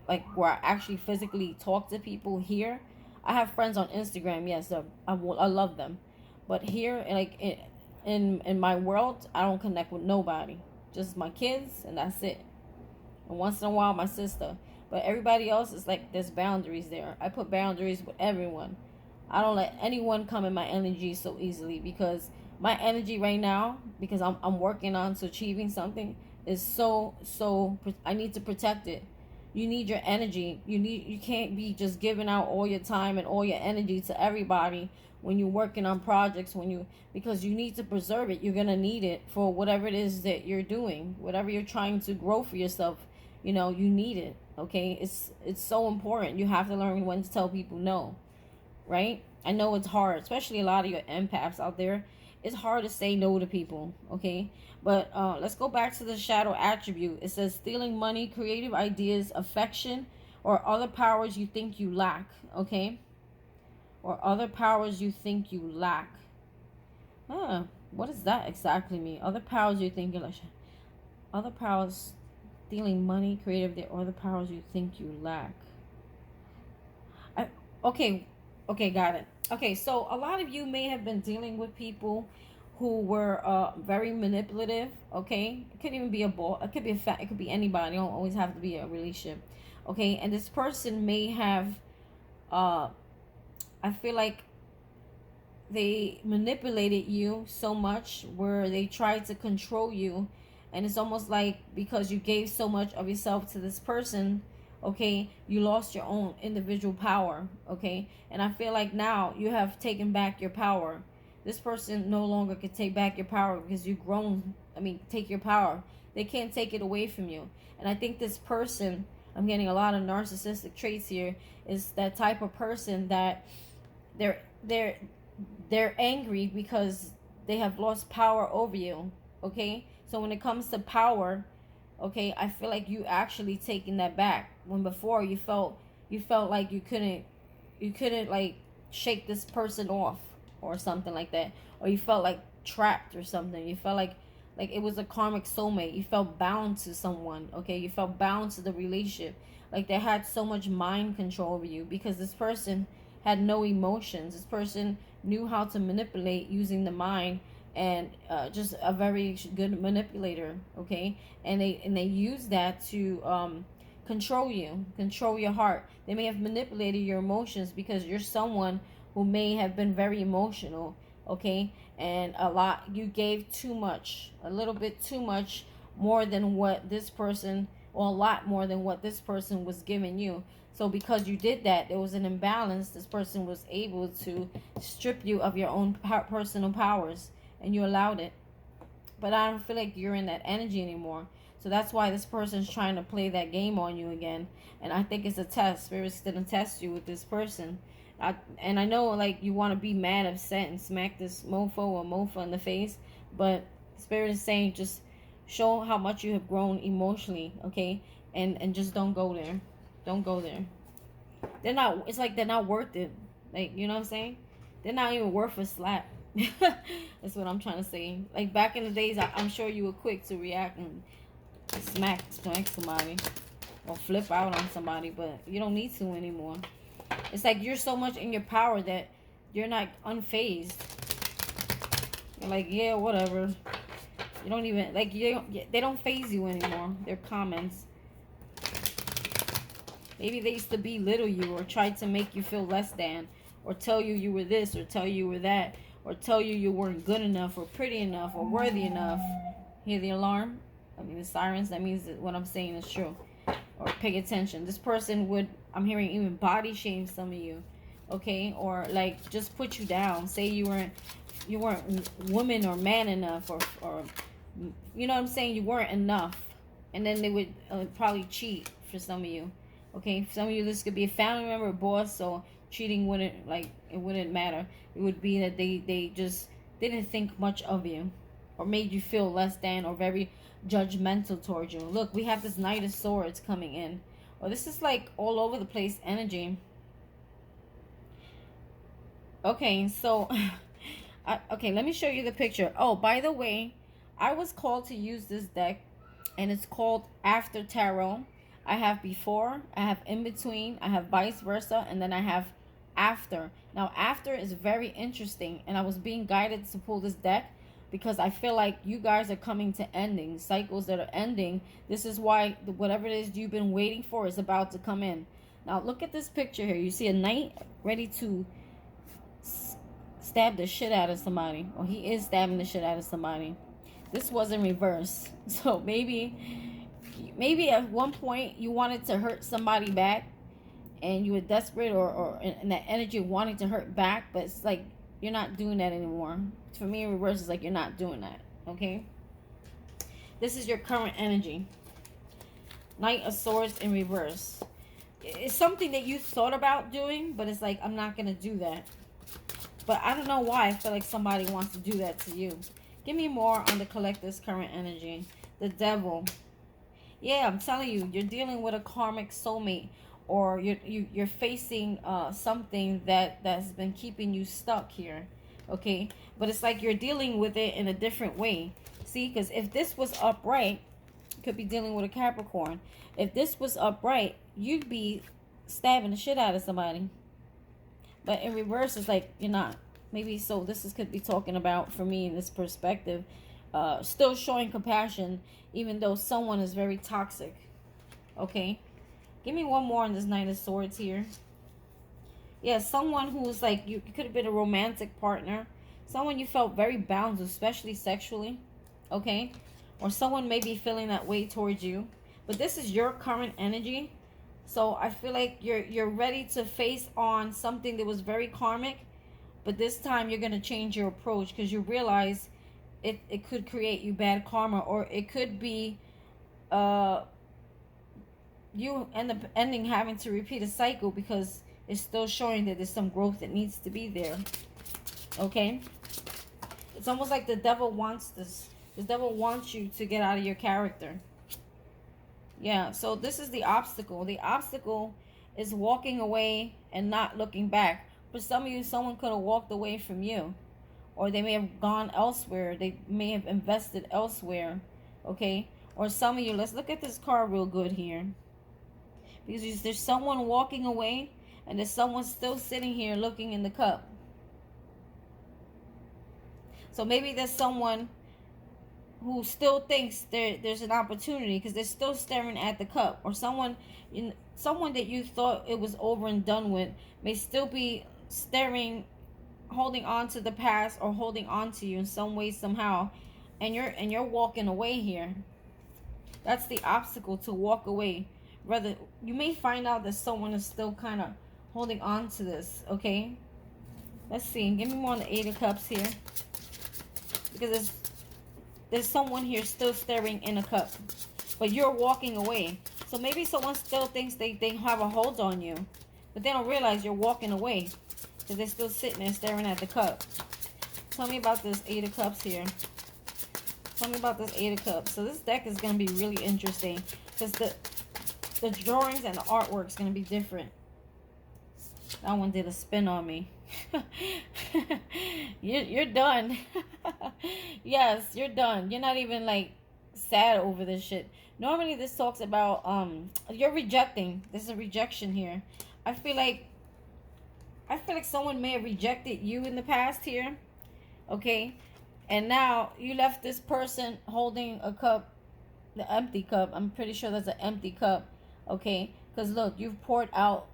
like where I actually physically talk to people here, I have friends on Instagram. Yes, I love them, but here like in my world, I don't connect with nobody. Just my kids, and that's it. And once in a while, my sister. But everybody else is like, there's boundaries there. I put boundaries with everyone. I don't let anyone come in my energy so easily, because my energy right now, because I'm working on to achieving something, is so I need to protect it. You need your energy. You can't be just giving out all your time and all your energy to everybody when you're working on projects, because you need to preserve it. You're gonna need it for whatever it is that you're doing, whatever you're trying to grow for yourself. You need it. Okay, it's so important. You have to learn when to tell people no, right? I know it's hard, especially a lot of your empaths out there. It's hard to say no to people. Okay, but let's go back to the shadow attribute. It says stealing money, creative ideas, affection, or other powers you think you lack. Okay, or other powers you think you lack. What does that exactly mean? Other powers you think you lack. Other powers. Stealing money, creative, or the powers you think you lack. Okay, got it. Okay, so a lot of you may have been dealing with people who were very manipulative. Okay, it could even be a boy, it could be it could be anybody. It don't always have to be a relationship. Okay, and this person may have, I feel like they manipulated you so much where they tried to control you. And it's almost like because you gave so much of yourself to this person, okay, you lost your own individual power, okay? And I feel like now you have taken back your power. This person no longer can take back your power because you've grown. Take your power. They can't take it away from you. And I think this person I'm getting a lot of narcissistic traits here. Is that type of person that they're they're they're angry because they have lost power over you. Okay, so when it comes to power, okay, I feel like you actually taking that back, when before you felt like you couldn't like shake this person off or something like that, or you felt like trapped or something. You felt like it was a karmic soulmate. You felt bound to someone. Okay, you felt bound to the relationship, like they had so much mind control over you, because this person had no emotions. This person knew how to manipulate using the mind, and just a very good manipulator. Okay, and they use that to control you, control your heart. They may have manipulated your emotions because you're someone who may have been very emotional. Okay, and you gave too much, a little bit too much, more than what this person, or a lot more than what this person was giving you. So because you did that, there was an imbalance. This person was able to strip you of your own personal powers, and you allowed it. But I don't feel like you're in that energy anymore. So that's why this person's trying to play that game on you again. And I think it's a test. Spirit's gonna test you with this person. And I know, like, you want to be mad, upset, and smack this mofo or mofa in the face. But Spirit is saying, just show how much you have grown emotionally, okay? And just don't go there. Don't go there. They're not, it's like they're not worth it. Like, you know what I'm saying? They're not even worth a slap. That's what I'm trying to say. Like, back in the days, I'm sure you were quick to react and smack somebody or flip out on somebody, but you don't need to anymore. It's like you're so much in your power that you're not unfazed. You're like, yeah, whatever. You don't even, like, they don't faze you anymore. Their comments. Maybe they used to belittle you, or try to make you feel less than, or tell you you were this, or tell you were that, or tell you you weren't good enough, or pretty enough, or worthy enough. Hear the alarm? I mean, the sirens. That means that what I'm saying is true. Or pay attention. This person would, I'm hearing, even body shame some of you. Okay? Or like just put you down. Say you weren't woman or man enough, or you know what I'm saying? You weren't enough. And then they would probably cheat for some of you. Okay, for some of you, this could be a family member, boss, so cheating wouldn't, like, it wouldn't matter. It would be that they just didn't think much of you, or made you feel less than, or very judgmental towards you. Look, we have this Knight of Swords coming in. Oh, this is like all over the place energy. Okay, so, okay, let me show you the picture. Oh, by the way, I was called to use this deck, and it's called After Tarot. I have before, I have in between, I have vice versa, and then I have after. Now, after is very interesting, and I was being guided to pull this deck because I feel like you guys are coming to ending, cycles that are ending. This is why whatever it is you've been waiting for is about to come in. Now, look at this picture here. You see a knight ready to stab the shit out of somebody, or he is stabbing the shit out of somebody. This was in reverse, so maybe at one point you wanted to hurt somebody back, and you were desperate, or in that energy wanting to hurt back, but it's like you're not doing that anymore. For me, in reverse is like you're not doing that. Okay, this is your current energy. Knight of Swords in reverse. It's something that you thought about doing, but it's like, I'm not gonna do that. But I don't know why I feel like somebody wants to do that to you. Give me more on the collector's current energy. The Devil. Yeah, I'm telling you, you're dealing with a karmic soulmate, or you're facing something that's been keeping you stuck here. Okay, but it's like you're dealing with it in a different way. See, because if this was upright, you could be dealing with a Capricorn. If this was upright, you'd be stabbing the shit out of somebody. But in reverse, it's like you're not. Maybe so. Could be talking about, for me, in this perspective, still showing compassion, even though someone is very toxic. Okay, give me one more on this Knight of Swords here. Yeah, someone who's like, you could have been a romantic partner, someone you felt very bound to, especially sexually. Okay, or someone may be feeling that way towards you, but this is your current energy. So I feel like you're ready to face on something that was very karmic, but this time you're going to change your approach, because you realize it could create you bad karma, or it could be you end up ending having to repeat a cycle because it's still showing that there's some growth that needs to be there. Okay? It's almost like the devil wants this. The devil wants you to get out of your character. Yeah, so this is the obstacle. The obstacle is walking away and not looking back. For some of you, someone could have walked away from you. Or they may have gone elsewhere. They may have invested elsewhere. Okay? Or some of you, let's look at this card real good here. Because there's someone walking away and there's someone still sitting here looking in the cup. So maybe there's someone who still thinks there's an opportunity because they're still staring at the cup. Or someone that you thought it was over and done with may still be staring, holding on to the past or holding on to you in some way, somehow. And you're walking away here. That's the obstacle, to walk away. Rather, you may find out that someone is still kind of holding on to this, okay? Let's see. Give me more on the Eight of Cups here. Because there's someone here still staring in a cup. But you're walking away. So maybe someone still thinks they have a hold on you. But they don't realize you're walking away. Because they're still sitting there staring at the cup. Tell me about this Eight of Cups here. Tell me about this Eight of Cups. So this deck is going to be really interesting. Because the drawings and the artwork is going to be different. That one did a spin on me. You're done. Yes, you're done. You're not even like sad over this shit. Normally this talks about you're rejecting. There's a rejection here. I feel like someone may have rejected you in the past here. Okay? And now you left this person holding a cup, the empty cup. I'm pretty sure that's an empty cup. Okay? Because look, you've poured out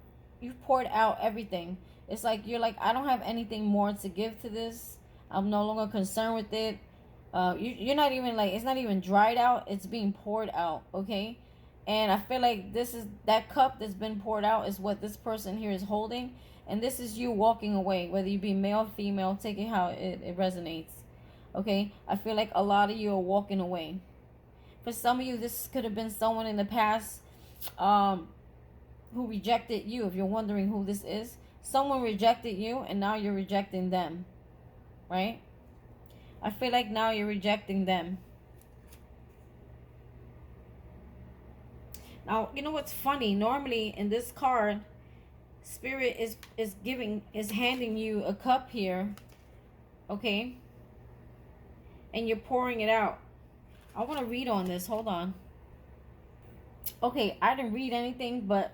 everything. It's like you're like, I don't have anything more to give to this. I'm no longer concerned with it. You're not even like, it's not even dried out. It's being poured out, okay? And I feel like this is, that cup that's been poured out is what this person here is holding. And this is you walking away, whether you be male, female, take it how it resonates, okay? I feel like a lot of you are walking away. For some of you, this could have been someone in the past who rejected you. If you're wondering who this is, someone rejected you and now you're rejecting them, right? I feel like now you're rejecting them. Now, you know what's funny? Normally in this card, Spirit is handing you a cup here, okay? And you're pouring it out. I want to read on this. Hold on. Okay, I didn't read anything, but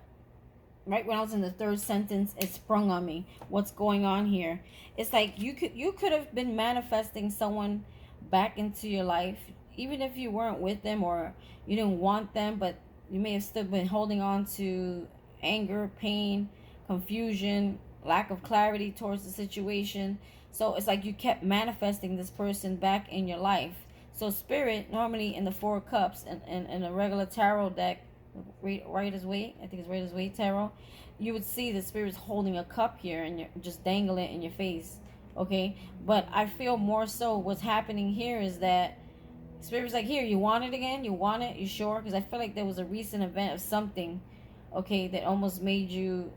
right when I was in the third sentence, it sprung on me. What's going on here? It's like you could have been manifesting someone back into your life, even if you weren't with them or you didn't want them, but you may have still been holding on to anger, pain, confusion, lack of clarity towards the situation. So it's like you kept manifesting this person back in your life. So Spirit, normally in the Four of Cups and a regular tarot deck, Rider's-Waite, I think it's Rider's-Waite tarot, you would see the Spirit's holding a cup here and you're just dangling it in your face, okay? But I feel more so what's happening here is that Spirit's like, here, you want it again? You want it? You sure? Because I feel like there was a recent event of something, okay, that almost made you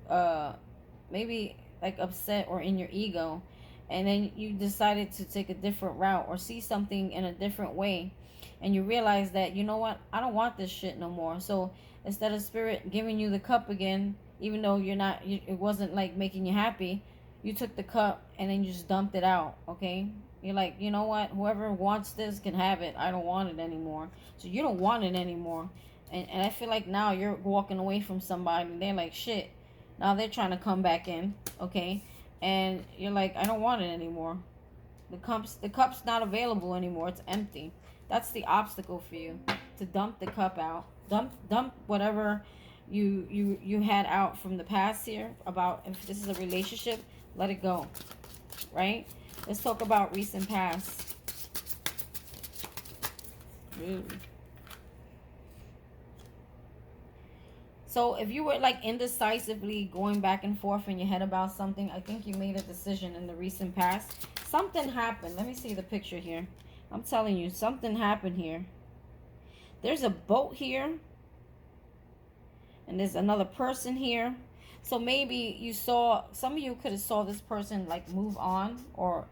maybe like upset or in your ego, and then you decided to take a different route or see something in a different way, and you realize that, you know what, I don't want this shit no more. So instead of Spirit giving you the cup again, even though it wasn't like making you happy, you took the cup and then you just dumped it out, okay? You're like, you know what, whoever wants this can have it. I don't want it anymore. So you don't want it anymore. And I feel like now you're walking away from somebody and they're like, shit. Now they're trying to come back in, okay? And you're like, I don't want it anymore. The cup's not available anymore. It's empty. That's the obstacle for you, to dump the cup out. Dump whatever you had out from the past here. About if this is a relationship, let it go, right? Let's talk about recent past. Ooh. So if you were like indecisively going back and forth in your head about something, I think you made a decision in the recent past. Something happened. Let me see the picture here. I'm telling you, something happened here. There's a boat here. And there's another person here. So maybe you saw, some of you could have saw this person like move on or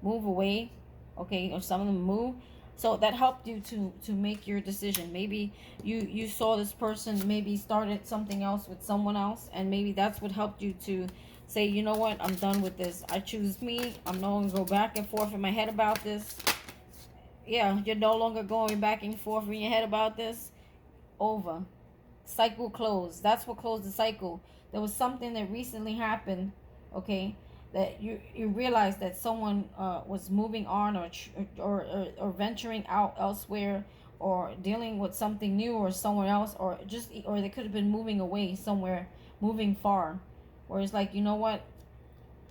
move away, okay, or some of them move. So that helped you to make your decision. Maybe you saw this person maybe started something else with someone else, and maybe that's what helped you to say, you know what, I'm done with this. I choose me. I'm no longer go back and forth in my head about this. Yeah, you're no longer going back and forth in your head about this. Over. Cycle closed. That's what closed the cycle. There was something that recently happened, okay, that you realized that someone was moving on, or venturing out elsewhere, or dealing with something new, or someone else, or they could have been moving away somewhere, moving far, where it's like, you know what,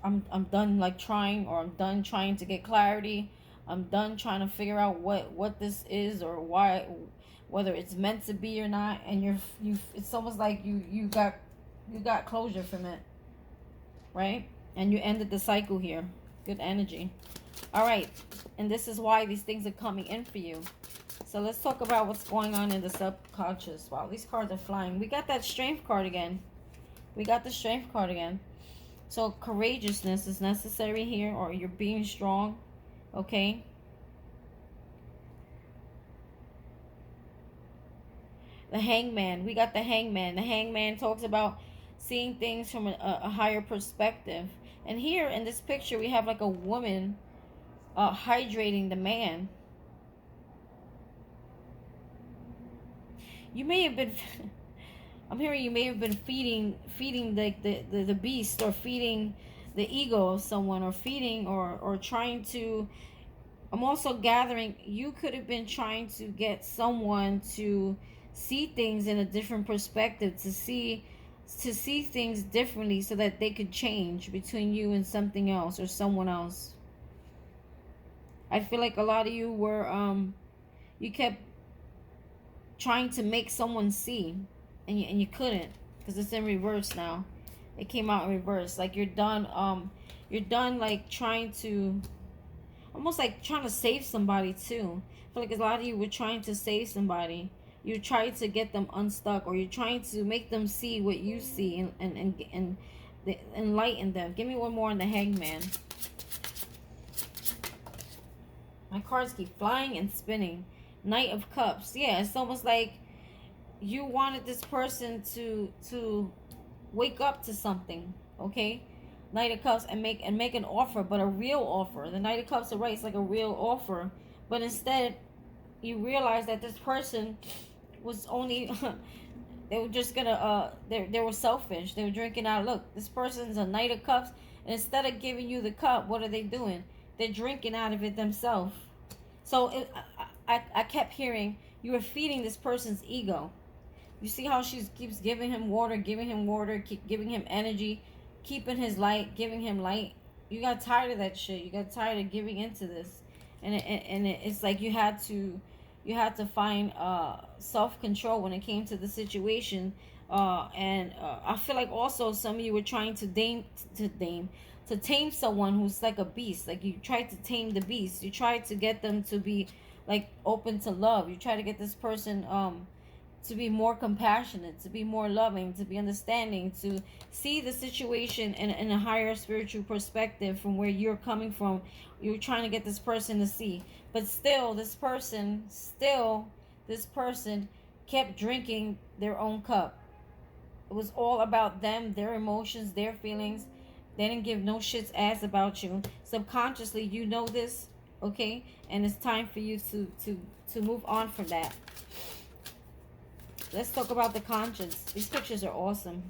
I'm done like trying, or I'm done trying to get clarity. I'm done trying to figure out what this is, or why, whether it's meant to be or not. And it's almost like you got closure from it, right? And you ended the cycle here. Good energy. All right, and this is why these things are coming in for you. So let's talk about what's going on in the subconscious. Wow, these cards are flying. We got that strength card again. We got the strength card again. So courageousness is necessary here, or you're being strong, okay? The hangman. We got the hangman. The hangman talks about seeing things from a higher perspective. And here in this picture, we have like a woman hydrating the man. You may have been... I'm hearing you may have been feeding the beast, or feeding the ego of someone, or feeding or trying to... I'm also gathering you could have been trying to get someone to see things in a different perspective, to see things differently, so that they could change between you and something else or someone else. I feel like a lot of you were you kept trying to make someone see, and you couldn't, because it's in reverse now. It came out in reverse. Like you're done like trying to, almost like trying to save somebody too. I feel like a lot of you were trying to save somebody. You tried to get them unstuck, or you're trying to make them see what you see, and enlighten them. Give me one more on the hangman. My cards keep flying and spinning. Knight of Cups. Yeah, it's almost like you wanted this person to wake up to something, okay? Knight of Cups, and make an offer, but a real offer. The Knight of Cups are right, it's like a real offer. But instead, you realize that this person was only they were just gonna they were selfish. They were drinking out. Look, this person's a Knight of Cups, and instead of giving you the cup, what are they doing? They're drinking out of it themselves. So I kept hearing you were feeding this person's ego. You see how she keeps giving him water, keep giving him energy, keeping his light, giving him light. You got tired of that shit. You got tired of giving into this, and it's like you had to find self-control when it came to the situation. And I feel like also some of you were trying to tame someone who's like a beast. Like you tried to tame the beast. You tried to get them to be like open to love. You try to get this person to be more compassionate, to be more loving, to be understanding, to see the situation in a higher spiritual perspective from where you're coming from. You're trying to get this person to see. But still, this person kept drinking their own cup. It was all about them, their emotions, their feelings. They didn't give no shit's ass about you. Subconsciously, you know this, okay? And it's time for you to move on from that. Let's talk about the conscience. These pictures are awesome.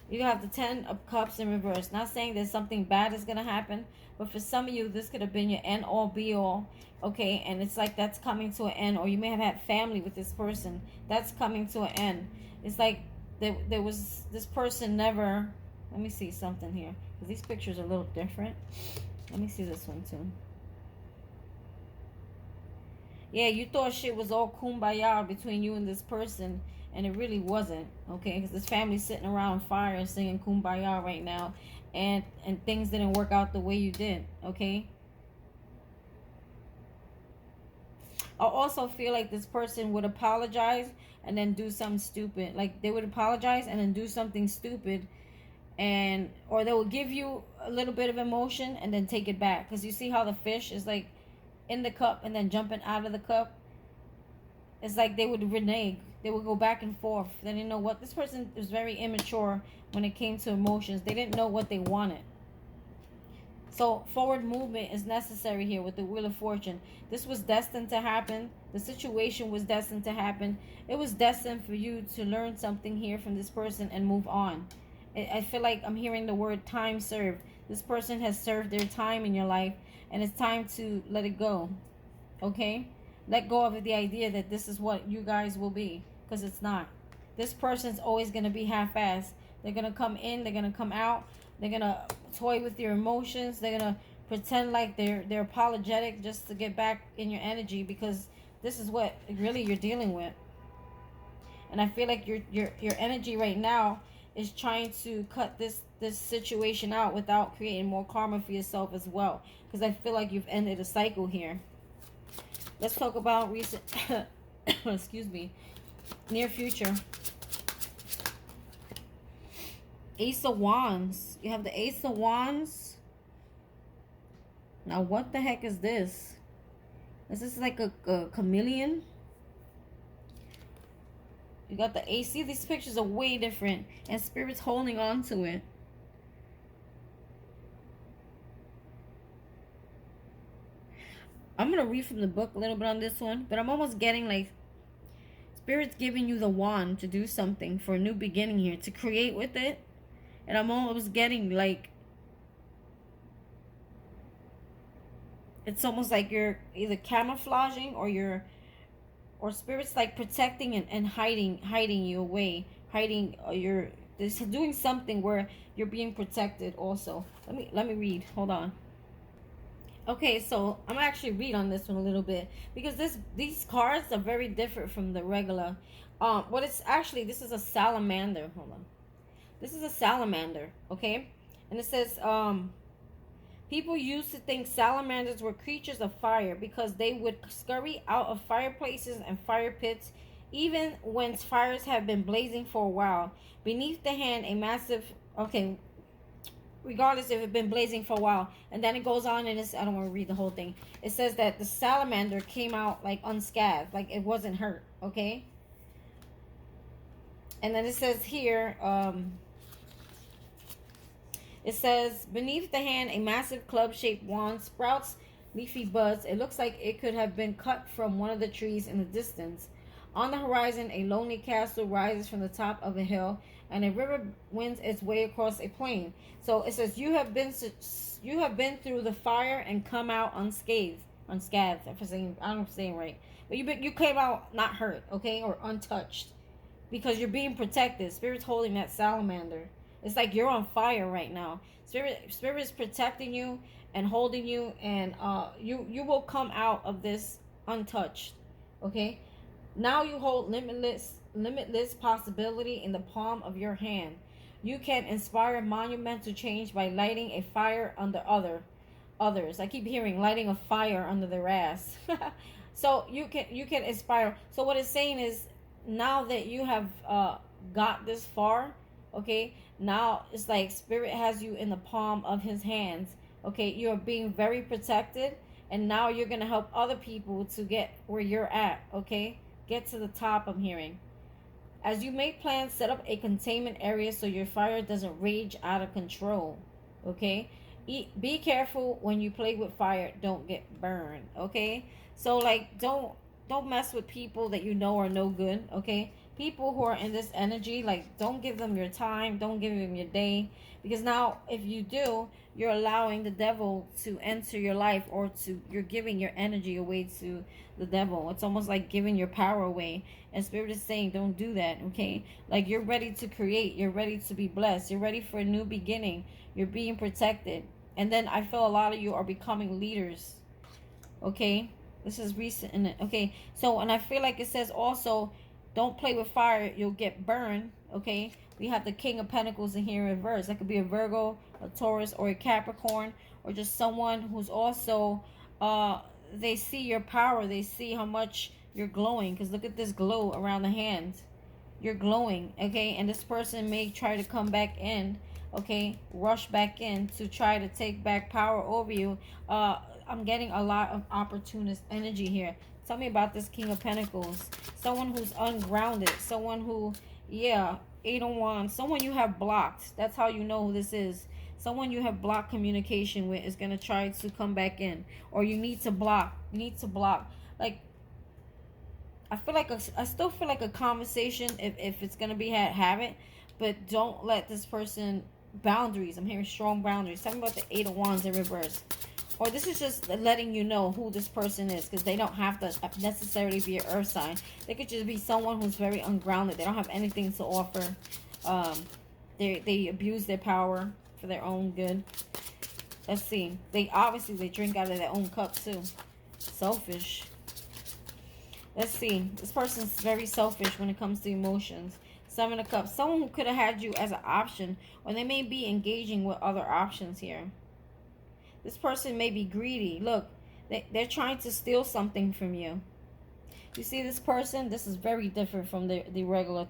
You have the 10 of Cups in reverse. Not saying that something bad is going to happen, but for some of you, this could have been your end all be all. Okay, and it's like that's coming to an end. Or you may have had family with this person. That's coming to an end. It's like there was this person never... Let me see something here, because these pictures are a little different. Let me see this one too. Yeah, you thought shit was all kumbaya between you and this person, and it really wasn't, okay? Because this family's sitting around fire singing kumbaya right now, and things didn't work out the way you did, okay? I also feel like this person would apologize and then do something stupid. Like they would apologize and then do something stupid, and or they will give you a little bit of emotion and then take it back. Because you see how the fish is like in the cup and then jumping out of the cup. It's like they would renege. They would go back and forth. They didn't know what, this person was very immature when it came to emotions. They didn't know what they wanted. So forward movement is necessary here with the Wheel of Fortune. This was destined to happen. The situation was destined to happen. It was destined for you to learn something here from this person and move on. I feel like I'm hearing the word time served. This person has served their time in your life, and it's time to let it go. Okay? Let go of the idea that this is what you guys will be, because it's not. This person's always going to be half-assed. They're going to come in, they're going to come out, they're going to toy with your emotions, they're going to pretend like they're apologetic just to get back in your energy, because this is what really you're dealing with. And I feel like your energy right now is trying to cut this situation out without creating more karma for yourself as well, because I feel like you've ended a cycle here. Let's talk about recent, excuse me, near future. Ace of Wands. You have the Ace of Wands. Now, what the heck is this? Is this like a chameleon? You got the Ace. See, these pictures are way different, and Spirit's holding on to it. I'm going to read from the book a little bit on this one, but I'm almost getting like Spirit's giving you the wand to do something for a new beginning here, to create with it. And I'm almost getting like, it's almost like you're either camouflaging or Spirit's like protecting and hiding you away, hiding this doing something where you're being protected also. Let me read. Hold on. Okay, so I'm gonna actually read on this one a little bit, because these cards are very different from the regular. What it's actually, this is a salamander. Hold on. This is a salamander, okay? And it says, people used to think salamanders were creatures of fire because they would scurry out of fireplaces and fire pits, even when fires have been blazing for a while. Beneath the hand, a massive, okay, regardless if it's been blazing for a while. And then it goes on, and I don't want to read the whole thing. It says that the salamander came out like unscathed, like it wasn't hurt, okay? And then it says here, it says, beneath the hand, a massive club-shaped wand sprouts leafy buds. It looks like it could have been cut from one of the trees in the distance. On the horizon, a lonely castle rises from the top of a hill, and a river winds its way across a plain. So it says, you have been through the fire and come out unscathed. Unscathed. I don't know if I'm saying right, but you came out not hurt, okay, or untouched, because you're being protected. Spirit's holding that salamander. It's like you're on fire right now. Spirit is protecting you and holding you, and you will come out of this untouched. Okay? Now you hold limitless possibility in the palm of your hand. You can inspire monumental change by lighting a fire under others. I keep hearing lighting a fire under their ass. So you can inspire. So what it's saying is, now that you have got this far, okay, now it's like Spirit has you in the palm of his hands. Okay, you're being very protected, and now you're going to help other people to get where you're at. Okay, get to the top, I'm hearing. As you make plans, set up a containment area so your fire doesn't rage out of control. Okay, be careful when you play with fire. Don't get burned. Okay, so like don't mess with people that you know are no good. Okay, people who are in this energy, like, don't give them your time, don't give them your day, because now if you do, you're allowing the devil to enter your life, or you're giving your energy away to the devil. It's almost like giving your power away, and Spirit is saying don't do that. Okay, like, you're ready to create, you're ready to be blessed, you're ready for a new beginning, you're being protected. And then I feel a lot of you are becoming leaders. Okay, this is recent. Okay, so, and I feel like it says also, don't play with fire, you'll get burned. Okay, we have the King of Pentacles in here in reverse. That could be a Virgo, a Taurus, or a Capricorn, or just someone who's also they see your power. They see how much you're glowing. Because look at this glow around the hands. You're glowing, okay? And this person may try to come back in, okay? Rush back in to try to take back power over you. I'm getting a lot of opportunist energy here. Tell me about this King of Pentacles. Someone who's ungrounded. Someone who, yeah, 8 of Wands. Someone you have blocked. That's how you know who this is. Someone you have blocked communication with is going to try to come back in. Or you need to block. You need to block. Like, I still feel like a conversation, if it's going to be, have it. But don't let this person, boundaries. I'm hearing strong boundaries. Tell me about the 8 of Wands in reverse. Or this is just letting you know who this person is. Because they don't have to necessarily be an earth sign. They could just be someone who's very ungrounded. They don't have anything to offer. They abuse their power for their own good. Let's see. They drink out of their own cup too. Selfish. Let's see. This person's very selfish when it comes to emotions. 7 of Cups. Someone who could have had you as an option. Or they may be engaging with other options here. This person may be greedy. Look, they're trying to steal something from you. You see this person? This is very different from the regular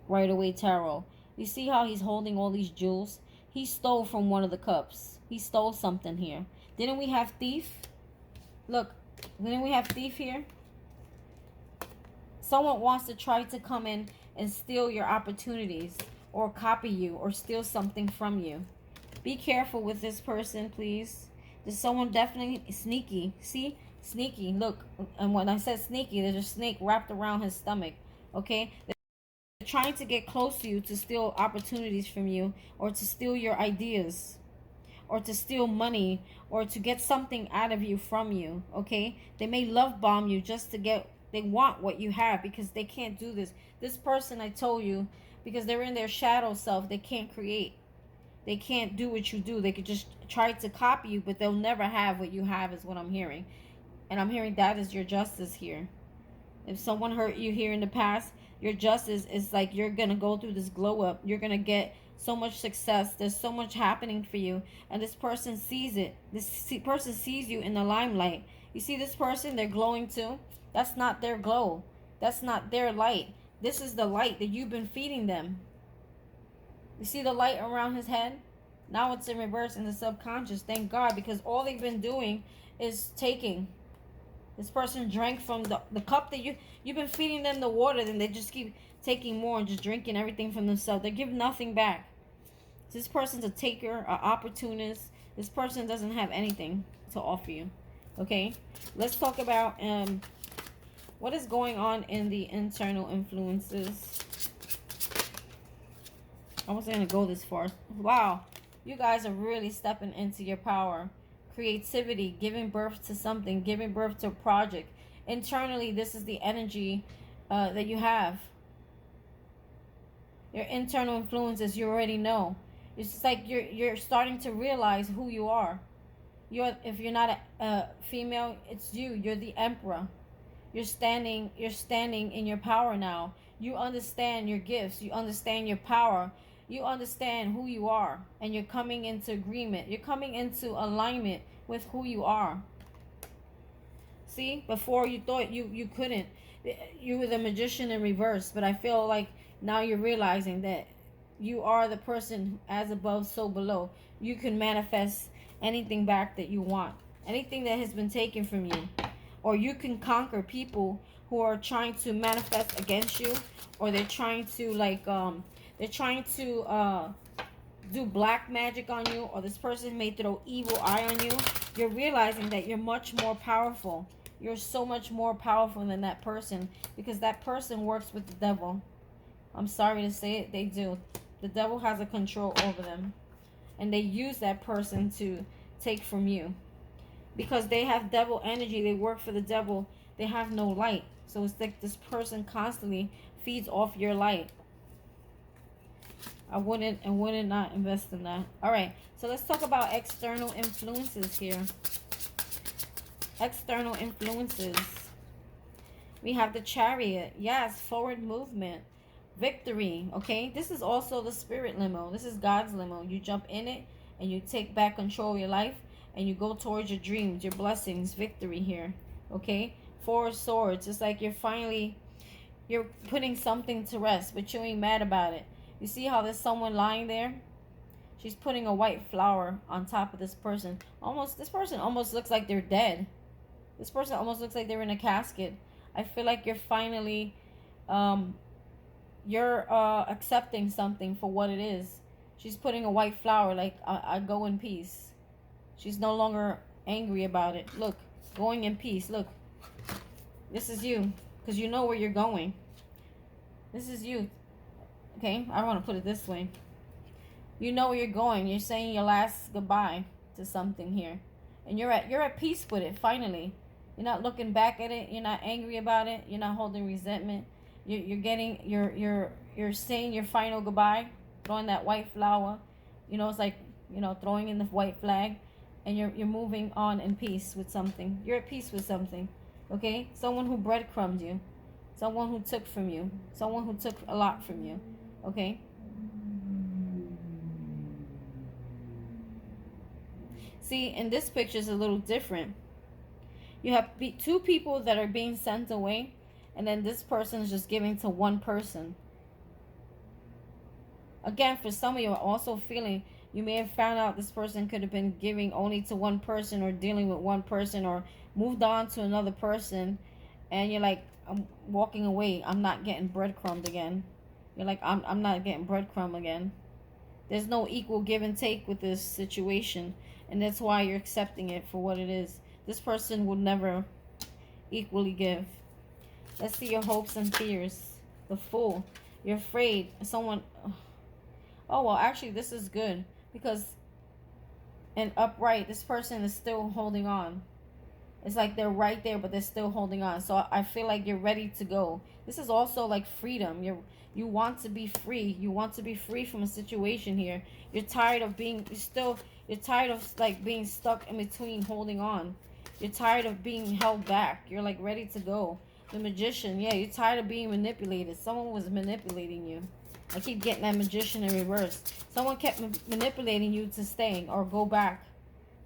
right-away tarot. You see how he's holding all these jewels? He stole from one of the cups. He stole something here. Didn't we have Thief? Look, didn't we have Thief here? Someone wants to try to come in and steal your opportunities or copy you or steal something from you. Be careful with this person, please. There's someone definitely sneaky. See? Sneaky. Look, and when I said sneaky, there's a snake wrapped around his stomach. Okay? They're trying to get close to you to steal opportunities from you or to steal your ideas or to steal money or to get something out of you from you. Okay? They may love bomb you just to get, they want what you have because they can't do this. This person, I told you, because they're in their shadow self, they can't create. They can't do what you do. They could just try to copy you, but they'll never have what you have, is what I'm hearing. And I'm hearing that is your justice here. If someone hurt you here in the past, your justice is like you're going to go through this glow up. You're going to get so much success. There's so much happening for you. And this person sees it. This person sees you in the limelight. You see this person? They're glowing too. That's not their glow. That's not their light. This is the light that you've been feeding them. You see the light around his head? Now it's in reverse in the subconscious. Thank God, because all they've been doing is taking. This person drank from the cup that you've been feeding them the water, then they just keep taking more and just drinking everything from themselves. They give nothing back. This person's a taker, an opportunist. This person doesn't have anything to offer you. Okay? Let's talk about what is going on in the internal influences. I wasn't going to go this far. Wow. You guys are really stepping into your power. Creativity, giving birth to something, giving birth to a project. Internally, this is the energy that you have. Your internal influences, you already know. It's just like you're starting to realize who you are. If you're not a female, it's you. You're the emperor. You're standing in your power now. You understand your gifts. You understand your power. You understand who you are, and you're coming into agreement. You're coming into alignment with who you are. See, before you thought you couldn't. You were the magician in reverse, but I feel like now you're realizing that you are the person as above, so below. You can manifest anything back that you want. Anything that has been taken from you. Or you can conquer people who are trying to manifest against you, or they're trying to do black magic on you, or this person may throw evil eye on you. You're realizing that you're much more powerful. You're so much more powerful than that person, because that person works with the devil. I'm sorry to say it, they do. The devil has a control over them, and they use that person to take from you. Because they have devil energy, they work for the devil, they have no light. So it's like this person constantly feeds off your light. I wouldn't not invest in that. All right, so let's talk about external influences here. External influences. We have the Chariot. Yes, forward movement. Victory, okay? This is also the spirit limo. This is God's limo. You jump in it and you take back control of your life. and you go towards your dreams, your blessings, victory here. Okay? Four of Swords. It's like you're putting something to rest, but you ain't mad about it. You see how there's someone lying there? She's putting a white flower on top of this person. This person almost looks like they're dead. This person almost looks like they're in a casket. I feel like you're finally, you're accepting something for what it is. She's putting a white flower, like, I go in peace. She's no longer angry about it. Look, going in peace. Look, this is you, because you know where you're going. This is you. Okay, I want to put it this way. You know where you're going. You're saying your last goodbye to something here, and you're at peace with it. Finally, you're not looking back at it. You're not angry about it. You're not holding resentment. You're saying your final goodbye, throwing that white flower. You know, it's like, you know, throwing in the white flag, and you're moving on in peace with something. You're at peace with something. Okay, someone who breadcrumbed you, someone who took from you, someone who took a lot from you. Okay. See, in this picture is a little different. You have two people that are being sent away, and then this person is just giving to one person. Again, for some of you are also feeling, you may have found out this person could have been giving only to one person, or dealing with one person, or moved on to another person, and you're like, I'm walking away. I'm not getting breadcrumbed again. You're like, I'm not getting breadcrumb again. There's no equal give and take with this situation. And that's why you're accepting it for what it is. This person will never equally give. Let's see your hopes and fears. The Fool. You're afraid. Someone... Oh, well, actually, this is good. Because in upright, this person is still holding on. It's like they're right there, but they're still holding on. So I feel like you're ready to go. This is also like freedom. You want to be free. You want to be free from a situation here. You're tired of being... You're tired of like being stuck in between, holding on. You're tired of being held back. You're like ready to go. The Magician. Yeah, you're tired of being manipulated. Someone was manipulating you. I keep getting that Magician in reverse. Someone kept manipulating you to stay or go back.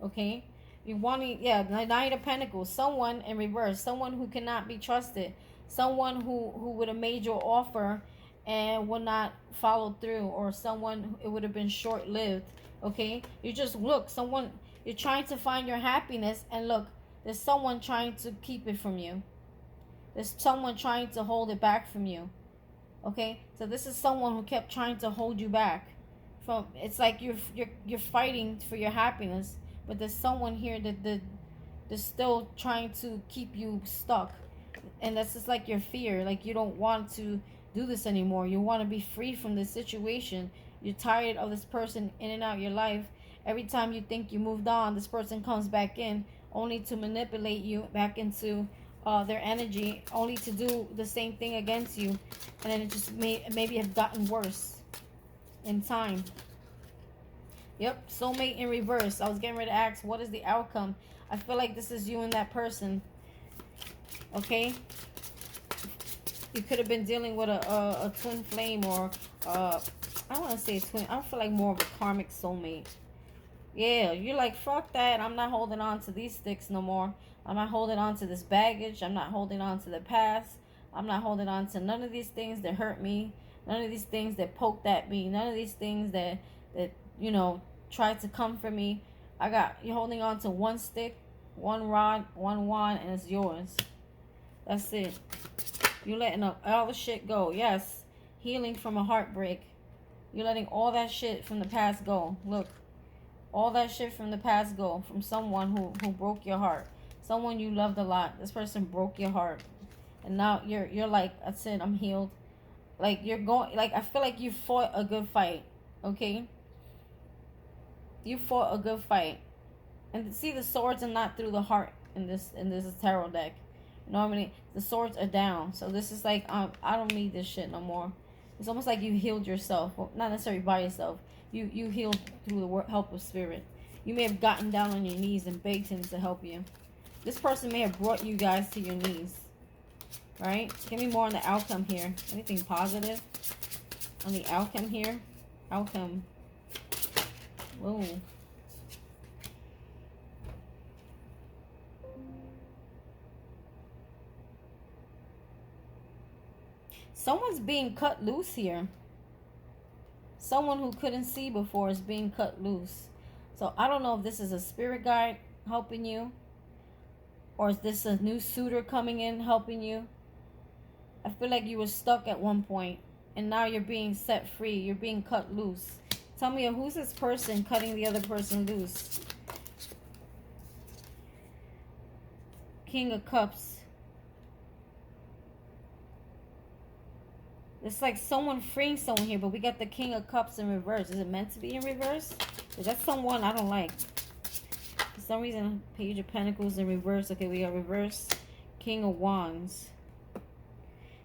Okay? You wanting, yeah, Knight of Pentacles. Someone in reverse. Someone who cannot be trusted. Someone who would have made your offer and would not follow through. Or someone, it would have been short-lived. Okay, you just look, someone, you're trying to find your happiness, and look, there's someone trying to keep it from you. There's someone trying to hold it back from you. Okay, so this is someone who kept trying to hold you back from. It's like you're fighting for your happiness, but there's someone here that that's still trying to keep you stuck, and that's just like your fear. Like you don't want to do this anymore. You want to be free from this situation. You're tired of this person in and out your life. Every time you think you moved on, this person comes back in, only to manipulate you back into their energy, only to do the same thing against you. And then it just maybe have gotten worse in time. Yep, soulmate in reverse. I was getting ready to ask, what is the outcome? I feel like this is you and that person. Okay? You could have been dealing with a twin flame, or I don't want to say twin. I feel like more of a karmic soulmate. Yeah, you're like, fuck that. I'm not holding on to these sticks no more. I'm not holding on to this baggage. I'm not holding on to the past. I'm not holding on to none of these things that hurt me. None of these things that poked at me. None of these things that you know, tried to come for me. You're holding on to one stick, one rod, one wand, and it's yours. That's it. You're letting all the shit go. Yes, healing from a heartbreak. You're letting all that shit from the past go. Look, all that shit from the past go. From someone who broke your heart. Someone you loved a lot. This person broke your heart. And now you're like, that's it, I'm healed. Like you're going, like I feel like you fought a good fight. Okay? You fought a good fight. And see, the swords are not through the heart in this tarot deck. Normally the swords are down. So this is like, I don't need this shit no more. It's almost like you healed yourself. Well, not necessarily by yourself. You healed through the help of spirit. You may have gotten down on your knees and begged him to help you. This person may have brought you guys to your knees. Right? Give me more on the outcome here. Anything positive on the outcome here? Outcome. Whoa. Someone's being cut loose here. Someone who couldn't see before is being cut loose. So I don't know if this is a spirit guide helping you, or is this a new suitor coming in helping you. I feel like you were stuck at one point, and now you're being set free. You're being cut loose. Tell me, who's this person cutting the other person loose? King of Cups. It's like someone freeing someone here, but we got the King of Cups in reverse. Is it meant to be in reverse? Is that someone I don't like? For some reason, Page of Pentacles in reverse. Okay, we got reverse King of Wands.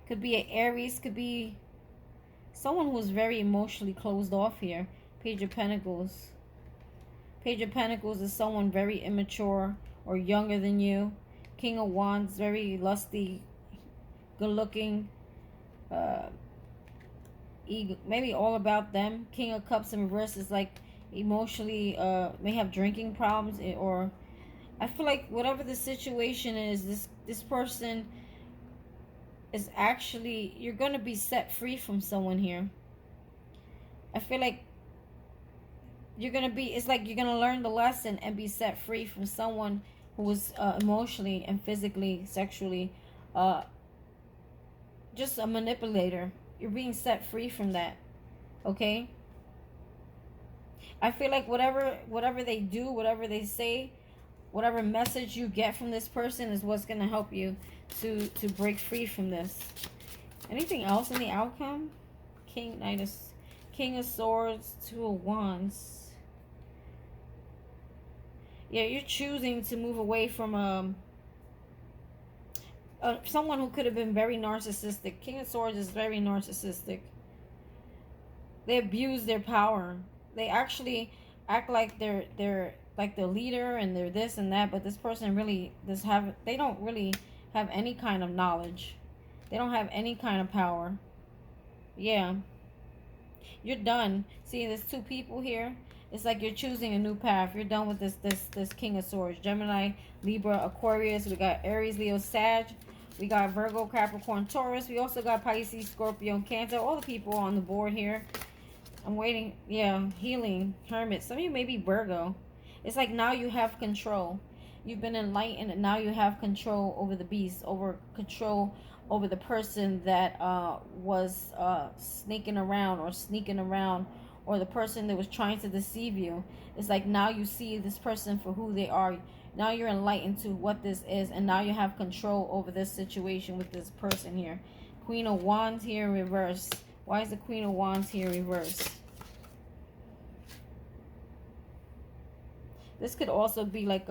Could be an Aries. Could be someone who's very emotionally closed off here. Page of Pentacles. Page of Pentacles is someone very immature or younger than you. King of Wands, very lusty, good looking, maybe all about them. King of Cups in reverse is like emotionally may have drinking problems, or I feel like whatever the situation is, this person is actually, you're going to be set free from someone here. I feel like you're going to be, it's like you're going to learn the lesson and be set free from someone who was emotionally and physically, sexually just a manipulator. You're being set free from that. Okay? I feel like whatever they do, whatever they say, whatever message you get from this person is what's going to help you to break free from this. Anything else in the outcome? King of Swords, Two of Wands. Yeah, you're choosing to move away from someone who could have been very narcissistic. King of Swords is very narcissistic. They abuse their power. They actually act like they're like the leader and they're this and that, but this person really they don't really have any kind of knowledge. They don't have any kind of power. Yeah. You're done. See, there's two people here. It's like you're choosing a new path. You're done with this King of Swords. Gemini, Libra, Aquarius. We got Aries, Leo, Sag. We got Virgo, Capricorn, Taurus. We also got Pisces, Scorpio, and Cancer. All the people on the board here. I'm waiting. Yeah, healing, Hermit. Some of you may be Virgo. It's like now you have control. You've been enlightened, and now you have control over the beast, control over the person that was sneaking around, or the person that was trying to deceive you. It's like now you see this person for who they are. Now you're enlightened to what this is, and now you have control over this situation with this person here. Queen of Wands here in reverse. Why is the Queen of Wands here in reverse? This could also be like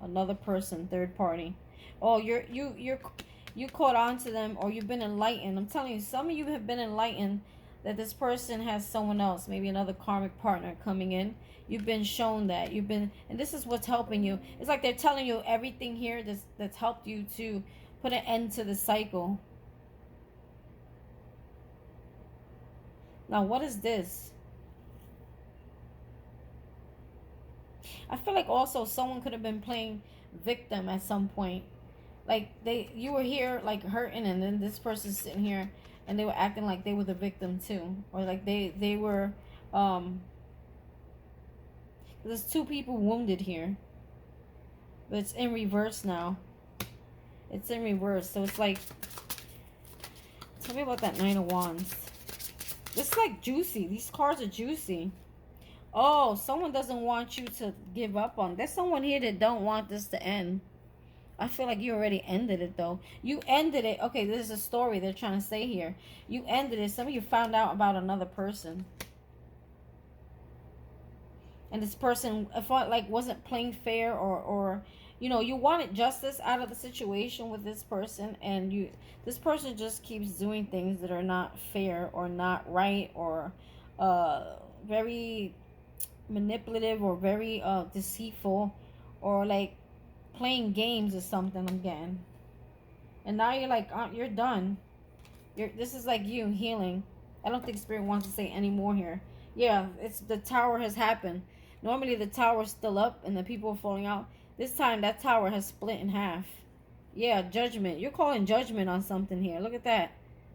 another person, third party. Oh, you caught on to them, or you've been enlightened. I'm telling you, some of you have been enlightened that this person has someone else, maybe another karmic partner coming in. You've been shown that. And this is what's helping you. It's like they're telling you everything here that's helped you to put an end to the cycle. Now, what is this? I feel like also someone could have been playing victim at some point. Like you were here like hurting, and then this person's sitting here and they were acting like they were the victim too, or like they were there's two people wounded here, but it's in reverse now. It's in reverse, so it's like, tell me about that Nine of Wands. This is like juicy. These cards are juicy. Oh, someone doesn't want you to give up on. There's someone here that don't want this to end. I feel like you already ended it, though. You ended it. Okay, this is a story they're trying to say here. You ended it. Some of you found out about another person. And this person, I felt like, wasn't playing fair, or you know, you wanted justice out of the situation with this person, and this person just keeps doing things that are not fair or not right, or very manipulative, or very deceitful, or like playing games or something again. And now you're like, you're done. This is like you healing. I don't think Spirit wants to say any more here. Yeah, it's the tower has happened. Normally the tower's still up and the people are falling out. This time that tower has split in half. Yeah, judgment. You're calling judgment on something here. Look at that.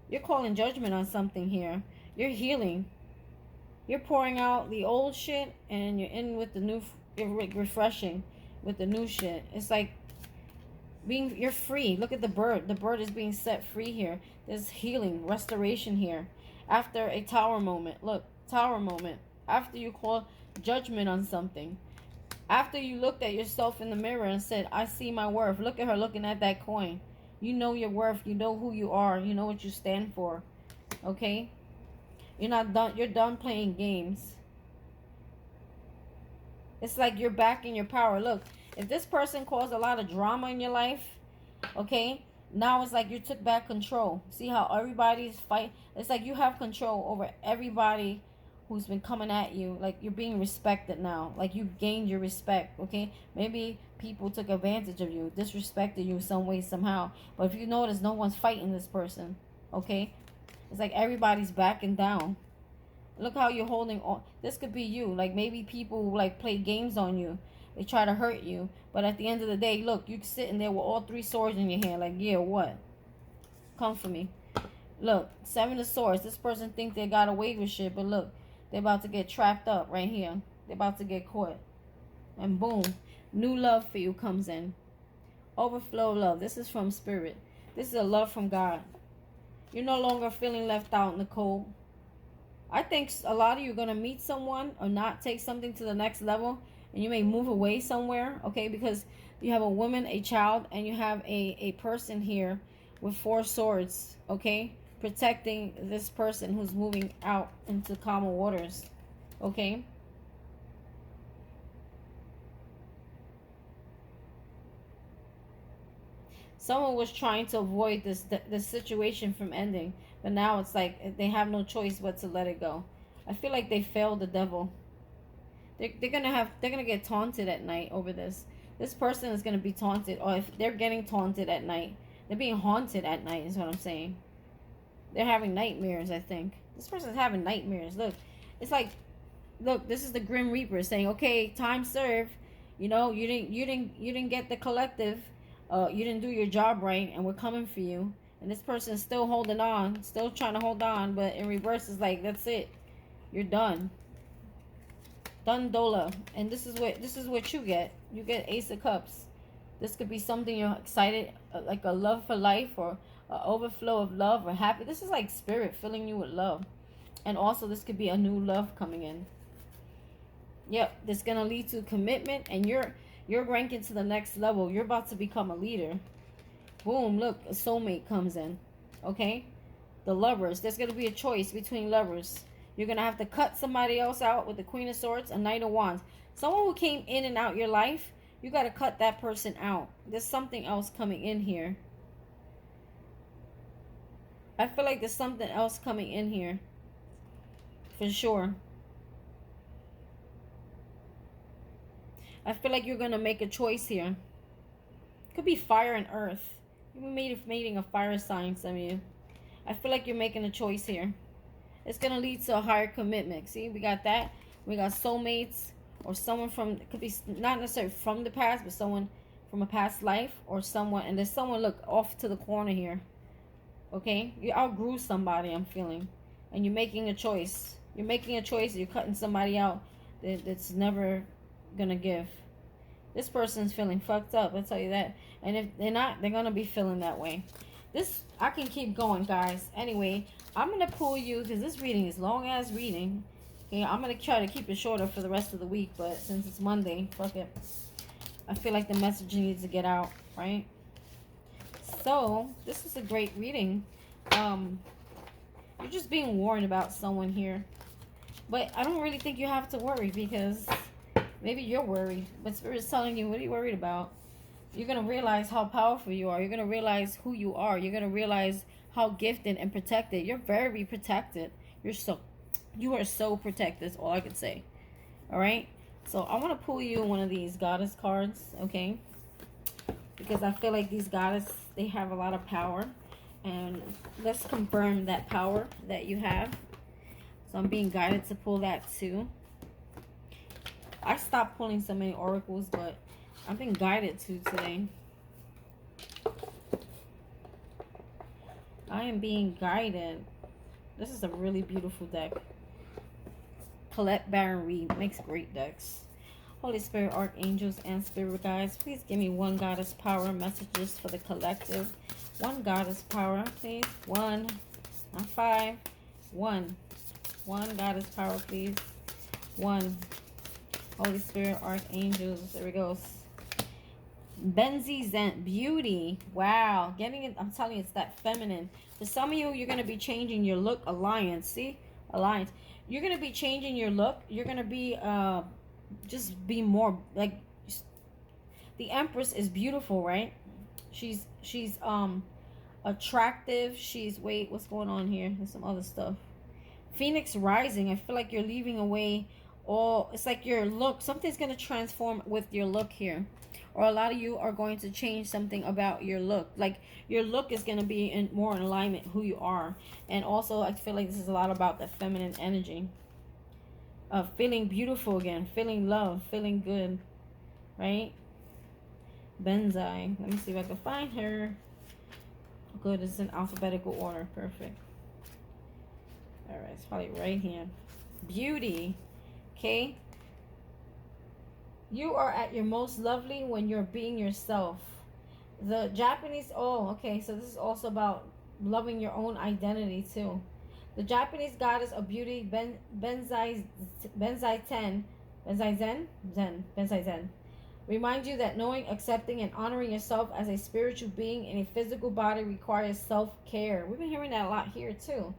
You're calling judgment on something here. You're healing. You're pouring out the old shit and you're in with the new. You're refreshing with the new shit. It's like you're free. Look at the bird. The bird is being set free here. There's healing, restoration here. After a tower moment. Look, tower moment. After you call judgment on something. After you looked at yourself in the mirror and said, I see my worth. Look at her looking at that coin. You know your worth. You know who you are. You know what you stand for. Okay? You're not done. You're done playing games. It's like you're back in your power. Look, if this person caused a lot of drama in your life, okay, now it's like you took back control. See how everybody's fight? It's like you have control over everybody who's been coming at you. Like you're being respected now. Like you gained your respect, okay? Maybe people took advantage of you, disrespected you some way, somehow. But if you notice, no one's fighting this person, okay? It's like everybody's backing down. Look how you're holding on. This could be you. Like maybe people like play games on you. They try to hurt you. But at the end of the day, look, you sitting there with all 3 swords in your hand. Like, yeah, what? Come for me. Look, 7 of swords. This person think they got away with shit. But look, they're about to get trapped up right here. They're about to get caught. And boom. New love for you comes in. Overflow love. This is from spirit. This is a love from God. You're no longer feeling left out in the cold. I think a lot of you are going to meet someone or not take something to the next level. And you may move away somewhere. Okay. Because you have a woman, a child. And you have a person here with 4 swords. Okay. Protecting this person who's moving out into calmer waters. Okay. Someone was trying to avoid this situation from ending, but now it's like they have no choice but to let it go. I feel like they failed the devil. They're gonna get taunted at night over this. This person is gonna be taunted, or if they're getting taunted at night, they're being haunted at night. Is what I'm saying. They're having nightmares. I think this person's having nightmares. Look, it's like, look, this is the Grim Reaper saying, "Okay, time served. You know, you didn't get the collective." You didn't do your job right, and we're coming for you. And this person is still holding on, still trying to hold on, but in reverse is like, that's it, you're done. Done Dola. And this is what you get. You get Ace of Cups. This could be something you're excited, like a love for life, or an overflow of love or happy. This is like spirit filling you with love, and also this could be a new love coming in. Yep, this is gonna lead to commitment, and you're ranking to the next level. You're about to become a leader. Boom, look, a soulmate comes in. Okay? The lovers. There's going to be a choice between lovers. You're going to have to cut somebody else out with the Queen of Swords, a Knight of Wands. Someone who came in and out your life, you got to cut that person out. There's something else coming in here. I feel like there's something else coming in here. For sure. I feel like you're going to make a choice here. Could be fire and earth. You're meeting a fire sign, some of you. I feel like you're making a choice here. It's going to lead to a higher commitment. See, we got that. We got soulmates, or someone from, it could be not necessarily from the past, but someone from a past life, or someone, and there's someone, look, off to the corner here. Okay? You outgrew somebody, I'm feeling. And you're making a choice. You're making a choice. You're cutting somebody out that's never gonna give. This person's feeling fucked up, I'll tell you that. And if they're not, they're gonna be feeling that way. This, I can keep going, guys. Anyway, I'm gonna pull you, because this reading is long ass reading. Okay, I'm gonna try to keep it shorter for the rest of the week, but since it's Monday, fuck it. I feel like the message needs to get out, right? So this is a great reading. You're just being warned about someone here, but I don't really think you have to worry, because maybe you're worried, but Spirit's telling you, what are you worried about? You're going to realize how powerful you are. You're going to realize who you are. You're going to realize how gifted and protected. You're very protected. You are so protected. That's all I could say. All right? So I want to pull you one of these goddess cards, okay? Because I feel like these goddess, they have a lot of power. And let's confirm that power that you have. So I'm being guided to pull that too. I stopped pulling so many oracles, but I've been guided to today. I am being guided. This is a really beautiful deck. Colette Baron Reed makes great decks. Holy Spirit, Archangels, and Spirit Guides, please give me one Goddess Power messages for the collective. One Goddess Power, please. One, not five. One. One Goddess Power, please. One. Holy Spirit, Archangels, there we go. Benzi Zen, beauty. Wow. Getting it, I'm telling you, it's that feminine. For some of you, you're going to be changing your look. Alliance, see? Alliance. You're going to be changing your look. You're going to be, just be more, like, the Empress is beautiful, right? She's attractive. She's, wait, what's going on here? There's some other stuff. Phoenix Rising. I feel like you're leaving away all, it's like your look. Something's going to transform with your look here. Or a lot of you are going to change something about your look. Like, your look is going to be more in alignment who you are. And also, I feel like this is a lot about the feminine energy. Feeling beautiful again. Feeling love. Feeling good. Right? Benzai. Let me see if I can find her. Good. It's in alphabetical order. Perfect. Alright. It's probably right here. Beauty. Okay? You are at your most lovely when you're being yourself. The Japanese, oh, okay, so this is also about loving your own identity too. The Japanese goddess of beauty, Benzai Zen, remind you that knowing, accepting, and honoring yourself as a spiritual being in a physical body requires self-care. We've been hearing that a lot here too.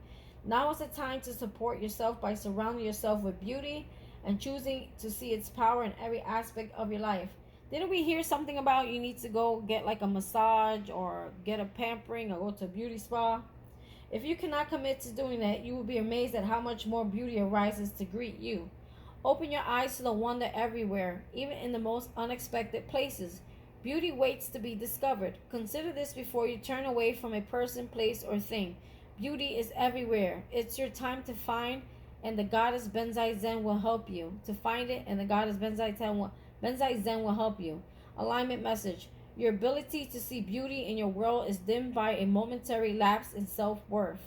Now is the time to support yourself by surrounding yourself with beauty and choosing to see its power in every aspect of your life. Didn't we hear something about you need to go get like a massage or get a pampering or go to a beauty spa? If you cannot commit to doing that, you will be amazed at how much more beauty arises to greet you. Open your eyes to the wonder everywhere, even in the most unexpected places. Beauty waits to be discovered. Consider this before you turn away from a person, place, or thing. Beauty is everywhere. It's your time to find, and the goddess Benzai Zen will help you to find it, and the goddess Benzai Zen will help you. Alignment message. Your ability to see beauty in your world is dimmed by a momentary lapse in self-worth.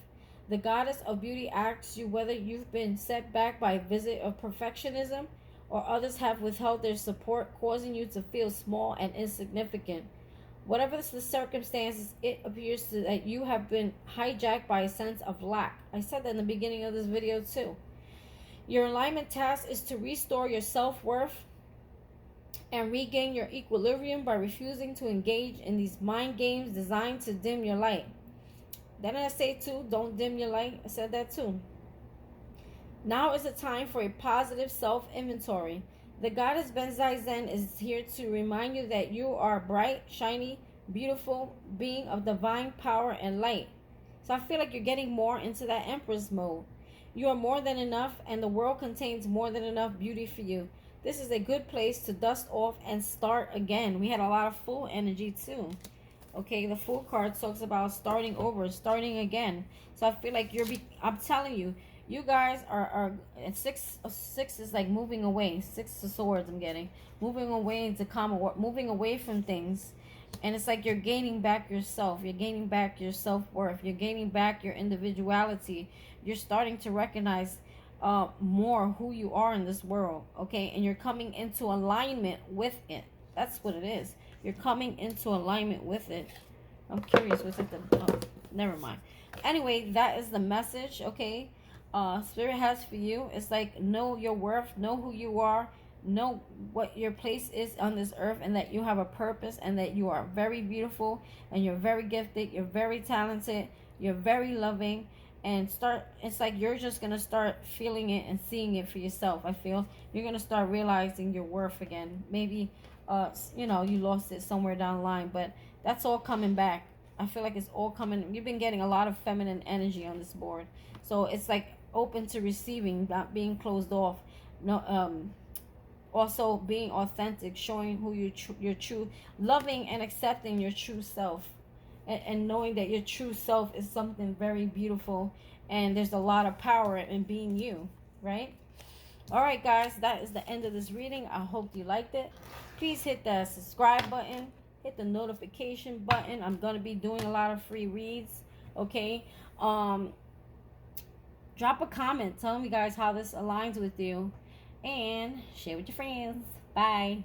The goddess of beauty asks you whether you've been set back by a visit of perfectionism or others have withheld their support, causing you to feel small and insignificant. Whatever the circumstances, it appears that you have been hijacked by a sense of lack. I said that in the beginning of this video too. Your alignment task is to restore your self-worth and regain your equilibrium by refusing to engage in these mind games designed to dim your light. Didn't I say too, don't dim your light? I said that too. Now is the time for a positive self-inventory. The goddess Benzai Zen is here to remind you that you are bright, shiny, beautiful being of divine power and light. So I feel like you're getting more into that Empress mode. You are more than enough, and the world contains more than enough beauty for you. This is a good place to dust off and start again. We had a lot of Fool energy too. Okay, the Fool card talks about starting over, starting again. So I feel like I'm telling you, you guys are six is like moving away. Six of Swords I'm getting. Moving away into common, moving away from things. And it's like you're gaining back yourself. You're gaining back your self-worth. You're gaining back your individuality. You're starting to recognize more who you are in this world. Okay, and you're coming into alignment with it. That's what it is. You're coming into alignment with it. I'm curious, what's it? Never mind. Anyway, that is the message, okay? Spirit has for you. It's like, know your worth, know who you are, know what your place is on this earth, and that you have a purpose, and that you are very beautiful, and you're very gifted, you're very talented, you're very loving, and it's like you're just gonna start feeling it and seeing it for yourself. I feel you're gonna start realizing your worth again. Maybe you know, you lost it somewhere down the line, but that's all coming back. I feel like it's all coming. You've been getting a lot of feminine energy on this board, so it's like open to receiving, not being closed off. No, also being authentic, showing who you're true, loving and accepting your true self, and knowing that your true self is something very beautiful, and there's a lot of power in being you, right? All right, guys, that is the end of this reading. I hope you liked it. Please hit the subscribe button, hit the notification button. I'm going to be doing a lot of free reads. Okay. Um, drop a comment telling me guys how this aligns with you, and share with your friends. Bye.